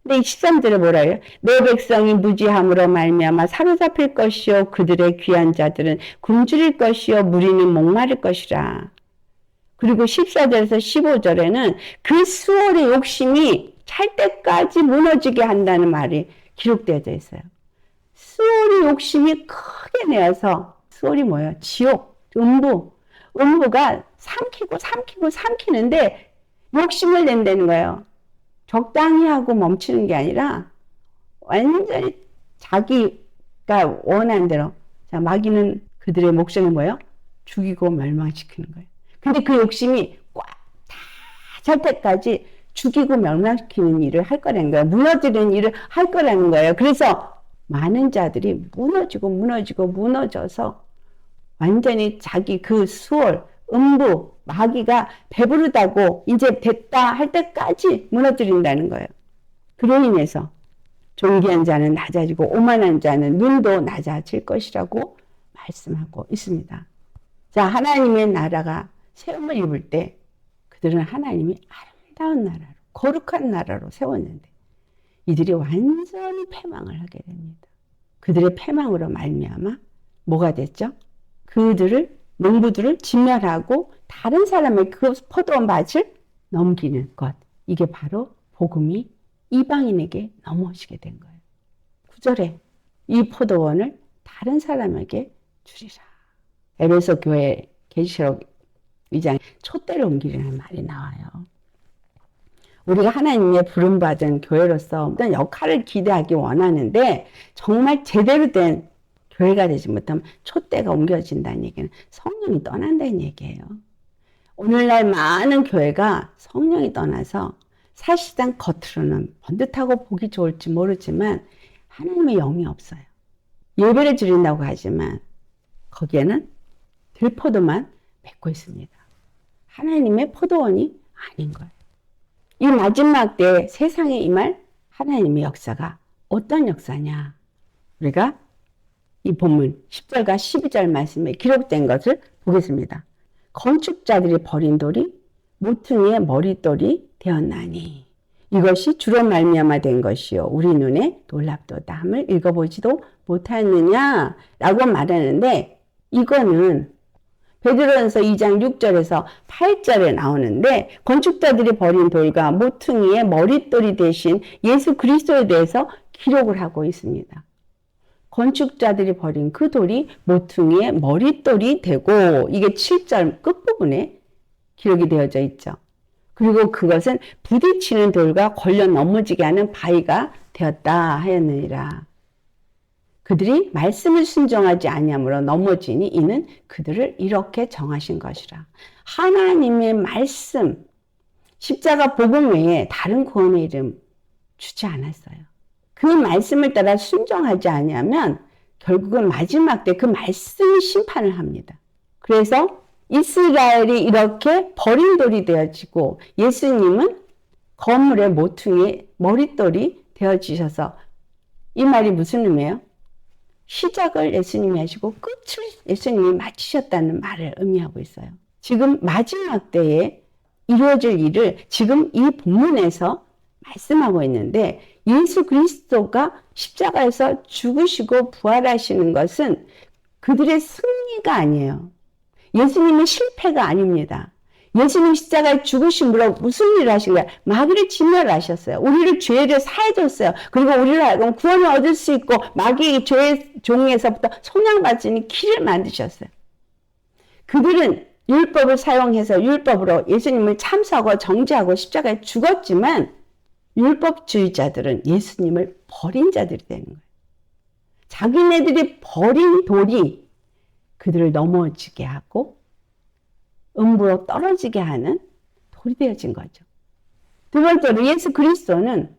근데 13절에 뭐라 해요? 내 백성이 무지함으로 말미암아 사로잡힐 것이요 그들의 귀한 자들은 굶주릴 것이요 무리는 목마를 것이라. 그리고 14절에서 15절에는 그 수월의 욕심이 찰 때까지 무너지게 한다는 말이 기록되어져 있어요. 수월의 욕심이 크게 내어서, 수월이 뭐예요? 지옥, 음부가 삼키는데 욕심을 낸다는 거예요. 적당히 하고 멈추는 게 아니라 완전히 자기가 원하는 대로. 자, 마귀는 그들의 목적이 뭐예요? 죽이고 멸망시키는 거예요. 근데 그 욕심이 꽉 다 찰 때까지 죽이고 멸망시키는 일을 할 거라는 거예요. 무너지는 일을 할 거라는 거예요. 그래서 많은 자들이 무너져서 완전히 자기 그 수월, 음부, 마귀가 배부르다고 이제 됐다 할 때까지 무너뜨린다는 거예요. 그로 인해서 존귀한 자는 낮아지고 오만한 자는 눈도 낮아질 것이라고 말씀하고 있습니다. 자, 하나님의 나라가 세움을 입을 때 그들은 하나님이 아름다운 나라로, 거룩한 나라로 세웠는데 이들이 완전히 패망을 하게 됩니다. 그들의 패망으로 말미암아 뭐가 됐죠? 농부들을 진멸하고 다른 사람의 그 포도원 밭을 넘기는 것. 이게 바로 복음이 이방인에게 넘어지게 된 거예요. 9절에 이 포도원을 다른 사람에게 주리라. 에베소 교회 계시록 2장 촛대를 옮기라는 말이 나와요. 우리가 하나님의 부름받은 교회로서 어떤 역할을 기대하기 원하는데 정말 제대로 된 교회가 되지 못하면 촛대가 옮겨진다는 얘기는 성령이 떠난다는 얘기예요. 오늘날 많은 교회가 성령이 떠나서 사실상 겉으로는 번듯하고 보기 좋을지 모르지만 하나님의 영이 없어요. 예배를 드린다고 하지만 거기에는 들포도만 맺고 있습니다. 하나님의 포도원이 아닌 거예요. 이 마지막 때 세상에 임할 하나님의 역사가 어떤 역사냐? 우리가 이 본문 10절과 12절 말씀에 기록된 것을 보겠습니다. 건축자들이 버린 돌이 모퉁이의 머릿돌이 되었나니 이것이 주로 말미암아 된 것이요 우리 눈에 놀랍도다 함을 읽어보지도 못하였느냐 라고 말하는데, 이거는 베드로전서 2장 6절에서 8절에 나오는데 건축자들이 버린 돌과 모퉁이의 머릿돌이 되신 예수 그리스도에 대해서 기록을 하고 있습니다. 건축자들이 버린 그 돌이 모퉁이의 머릿돌이 되고, 이게 7절 끝부분에 기록이 되어져 있죠. 그리고 그것은 부딪히는 돌과 걸려 넘어지게 하는 바위가 되었다 하였느니라. 그들이 말씀을 순종하지 아니함으로 넘어지니 이는 그들을 이렇게 정하신 것이라. 하나님의 말씀, 십자가 복음 외에 다른 구원의 이름 주지 않았어요. 그 말씀을 따라 순종하지 아니하면 결국은 마지막 때 그 말씀이 심판을 합니다. 그래서 이스라엘이 이렇게 버린 돌이 되어지고 예수님은 건물의 모퉁이의 머릿돌이 되어지셔서, 이 말이 무슨 의미예요? 시작을 예수님이 하시고 끝을 예수님이 마치셨다는 말을 의미하고 있어요. 지금 마지막 때에 이루어질 일을 지금 이 본문에서 말씀하고 있는데, 예수 그리스도가 십자가에서 죽으시고 부활하시는 것은 그들의 승리가 아니에요. 예수님의 실패가 아닙니다. 예수님 십자가에 죽으심으로 무슨 일을 하신 거예요? 마귀를 진멸하셨어요. 우리를 죄를 사해줬어요. 그리고 우리를 알고 구원을 얻을 수 있고 마귀의 죄의 종에서부터 속량받는 길을 만드셨어요. 그들은 율법을 사용해서 율법으로 예수님을 참수하고 정죄하고 십자가에 죽었지만 율법주의자들은 예수님을 버린 자들이 되는 거예요. 자기네들이 버린 돌이 그들을 넘어지게 하고 음부로 떨어지게 하는 돌이 되어진 거죠. 두 번째로 예수 그리스도는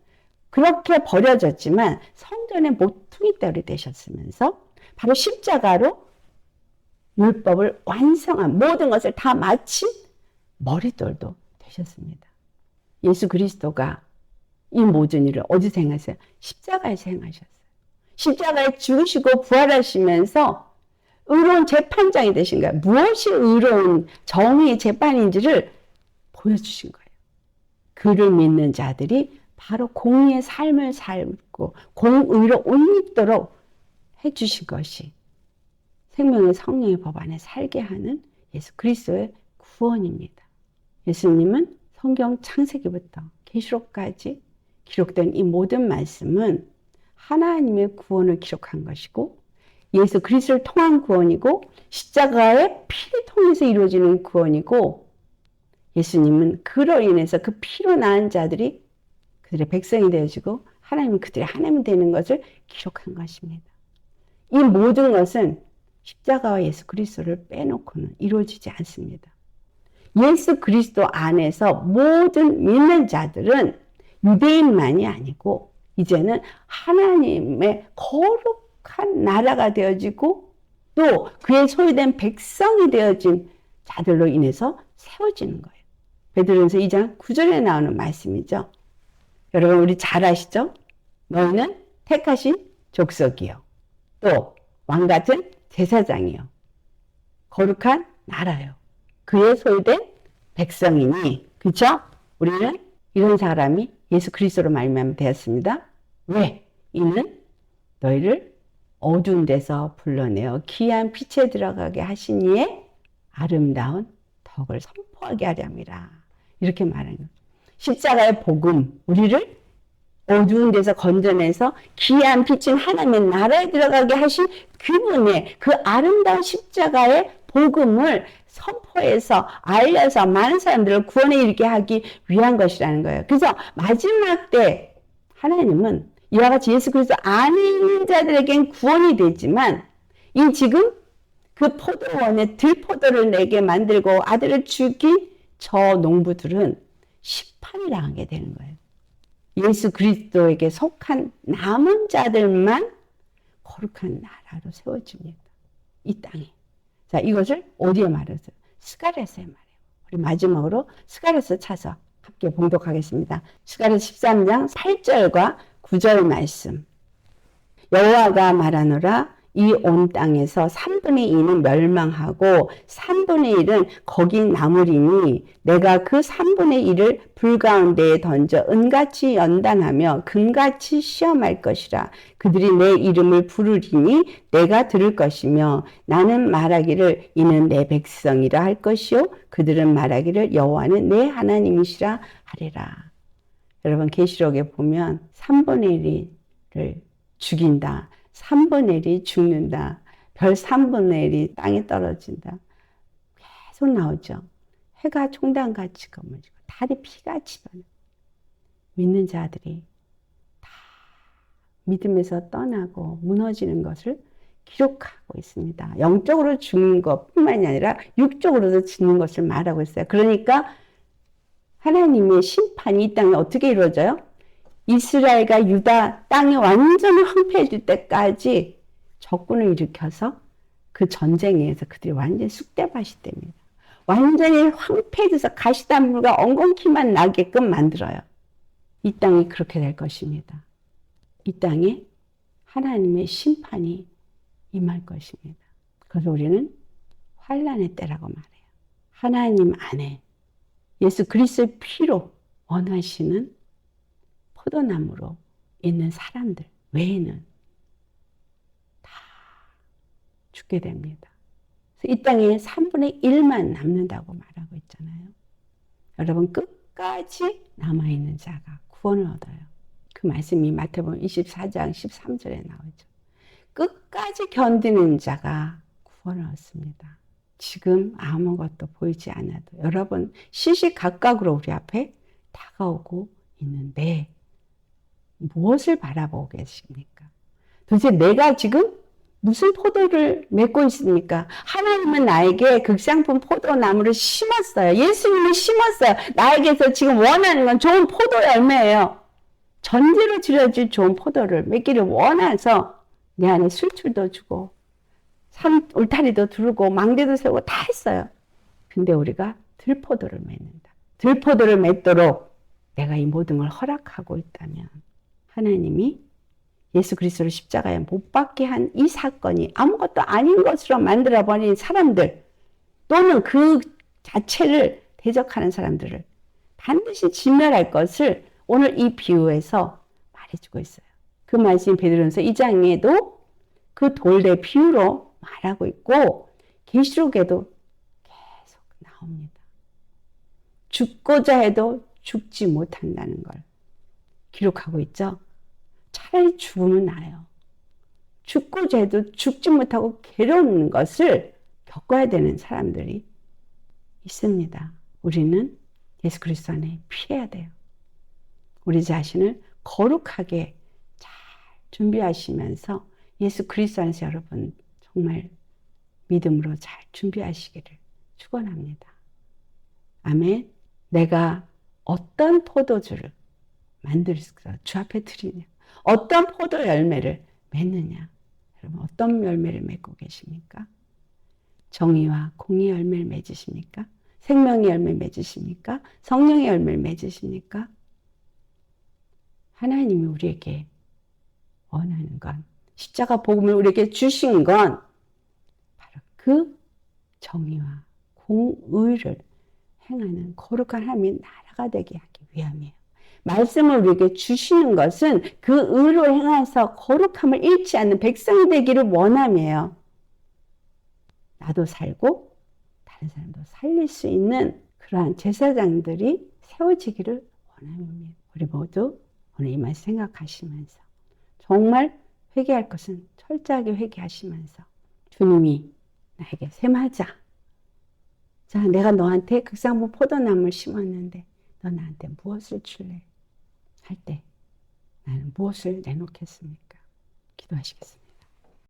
그렇게 버려졌지만 성전의 모퉁이 돌이 되셨으면서 바로 십자가로 율법을 완성한 모든 것을 다 마친 머릿돌도 되셨습니다. 예수 그리스도가 이 모든 일을 어디서 행하셨어요? 십자가에서 행하셨어요. 십자가에 죽으시고 부활하시면서 의로운 재판장이 되신 거예요. 무엇이 의로운 정의의 재판인지를 보여주신 거예요. 그를 믿는 자들이 바로 공의의 삶을 살고 공의로 옷 입도록 해주신 것이 생명의 성령의 법 안에 살게 하는 예수 그리스도의 구원입니다. 예수님은 성경 창세기부터 계시록까지 기록된 이 모든 말씀은 하나님의 구원을 기록한 것이고 예수 그리스도를 통한 구원이고 십자가의 피를 통해서 이루어지는 구원이고 예수님은 그로 인해서 그 피로 낳은 자들이 그들의 백성이 되어지고 하나님은 그들의 하나님이 되는 것을 기록한 것입니다. 이 모든 것은 십자가와 예수 그리스도를 빼놓고는 이루어지지 않습니다. 예수 그리스도 안에서 모든 믿는 자들은 유대인만이 아니고 이제는 하나님의 거룩한 나라가 되어지고 또 그의 소유된 백성이 되어진 자들로 인해서 세워지는 거예요. 베드로전서 2장 9절에 나오는 말씀이죠. 여러분 우리 잘 아시죠? 너희는 택하신 족속이요. 또 왕같은 제사장이요. 거룩한 나라요. 그의 소유된 백성이니. 그렇죠? 우리는 이런 사람이 예수 그리스도로 말미암아 되었습니다. 왜? 이는 너희를 어두운 데서 불러내어 귀한 빛에 들어가게 하신 이의 아름다운 덕을 선포하게 하려 함이라. 이렇게 말하는 거예요. 십자가의 복음, 우리를 어두운 데서 건져내서 귀한 빛인 하나님의 나라에 들어가게 하신 그분의 그 아름다운 십자가의 복음을 선포해서 알려서 많은 사람들을 구원에 이르게 하기 위한 것이라는 거예요. 그래서 마지막 때 하나님은 이와 같이 예수 그리스도 안에 있는 자들에겐 구원이 되지만 이 지금 그 포도원에 들포도를 내게 만들고 아들을 죽인 저 농부들은 심판을 당하게 되는 거예요. 예수 그리스도에게 속한 남은 자들만 거룩한 나라로 세워집니다. 이 땅에. 자, 이것을 어디에 말했어요? 스가랴서에 말해요. 우리 마지막으로 스가랴서 차서 함께 봉독하겠습니다. 스가랴서 13장 8절과 9절 말씀. 여호와가 말하노라 이 온 땅에서 3분의 2는 멸망하고 3분의 1은 거기 남으리니 내가 그 3분의 1을 불 가운데에 던져 은같이 연단하며 금같이 시험할 것이라. 그들이 내 이름을 부르리니 내가 들을 것이며 나는 말하기를 이는 내 백성이라 할 것이요 그들은 말하기를 여호와는 내 하나님이시라 하리라. 여러분 계시록에 보면 3분의 1을 죽인다. 3분의 1이 죽는다. 별 3분의 1이 땅에 떨어진다. 계속 나오죠. 해가 총단같이 검어지고 달이 피같이 변해. 믿는 자들이 다 믿음에서 떠나고 무너지는 것을 기록하고 있습니다. 영적으로 죽는 것뿐만이 아니라 육적으로도 죽는 것을 말하고 있어요. 그러니까 하나님의 심판이 이 땅에 어떻게 이루어져요? 이스라엘과 유다 땅이 완전히 황폐해질 때까지 적군을 일으켜서 그 전쟁에 의해서 그들이 완전히 쑥대밭이 됩니다. 완전히 황폐해져서 가시덤불과 엉겅퀴만 나게끔 만들어요. 이 땅이 그렇게 될 것입니다. 이 땅에 하나님의 심판이 임할 것입니다. 그래서 우리는 환난의 때라고 말해요. 하나님 안에 예수 그리스도의 피로 원하시는 포도나무로 있는 사람들 외에는 다 죽게 됩니다. 그래서 이 땅에 3분의 1만 남는다고 말하고 있잖아요. 여러분, 끝까지 남아있는 자가 구원을 얻어요. 그 말씀이 마태복음 24장 13절에 나오죠. 끝까지 견디는 자가 구원을 얻습니다. 지금 아무것도 보이지 않아도 여러분 시시각각으로 우리 앞에 다가오고 있는데 무엇을 바라보고 계십니까? 도대체 내가 지금 무슨 포도를 맺고 있습니까? 하나님은 나에게 극상품 포도나무를 심었어요. 예수님을 심었어요. 나에게서 지금 원하는 건 좋은 포도 열매예요. 전제로 지어질 좋은 포도를 맺기를 원해서 내 안에 술줄도 주고 산 울타리도 두르고 망대도 세우고 다 했어요. 근데 우리가 들포도를 맺는다. 들포도를 맺도록 내가 이 모든 걸 허락하고 있다면 하나님이 예수 그리스도를 십자가에 못 박게 한 이 사건이 아무것도 아닌 것으로 만들어버린 사람들 또는 그 자체를 대적하는 사람들을 반드시 진멸할 것을 오늘 이 비유에서 말해주고 있어요. 그 말씀 베드로전서 2장에도 그 돌의 비유로 말하고 있고 계시록에도 계속 나옵니다. 죽고자 해도 죽지 못한다는 걸 기록하고 있죠. 차라리 죽으면 나아요. 죽고자 해도 죽지 못하고 괴로운 것을 겪어야 되는 사람들이 있습니다. 우리는 예수 그리스도 안에 피해야 돼요. 우리 자신을 거룩하게 잘 준비하시면서 예수 그리스도 안에서 여러분 정말 믿음으로 잘 준비하시기를 축원합니다. 아멘. 내가 어떤 포도주를 만들어서 주 앞에 드리냐, 어떤 포도 열매를 맺느냐, 여러분 어떤 열매를 맺고 계십니까? 정의와 공의 열매를 맺으십니까? 생명의 열매를 맺으십니까? 성령의 열매를 맺으십니까? 하나님이 우리에게 원하는 건, 십자가 복음을 우리에게 주신 건 바로 그 정의와 공의를 행하는 거룩한 하나님의 나라가 되게 하기 위함이에요. 말씀을 우리에게 주시는 것은 그 의로 행해서 거룩함을 잃지 않는 백성이 되기를 원함이에요. 나도 살고 다른 사람도 살릴 수 있는 그러한 제사장들이 세워지기를 원합니다. 우리 모두 오늘 이 말씀 생각하시면서 정말 회개할 것은 철저하게 회개하시면서 주님이 나에게 셈하자. 자, 내가 너한테 극상품 포도나무를 심었는데 너 나한테 무엇을 줄래? 할 때 나는 무엇을 내놓겠습니까? 기도하시겠습니다.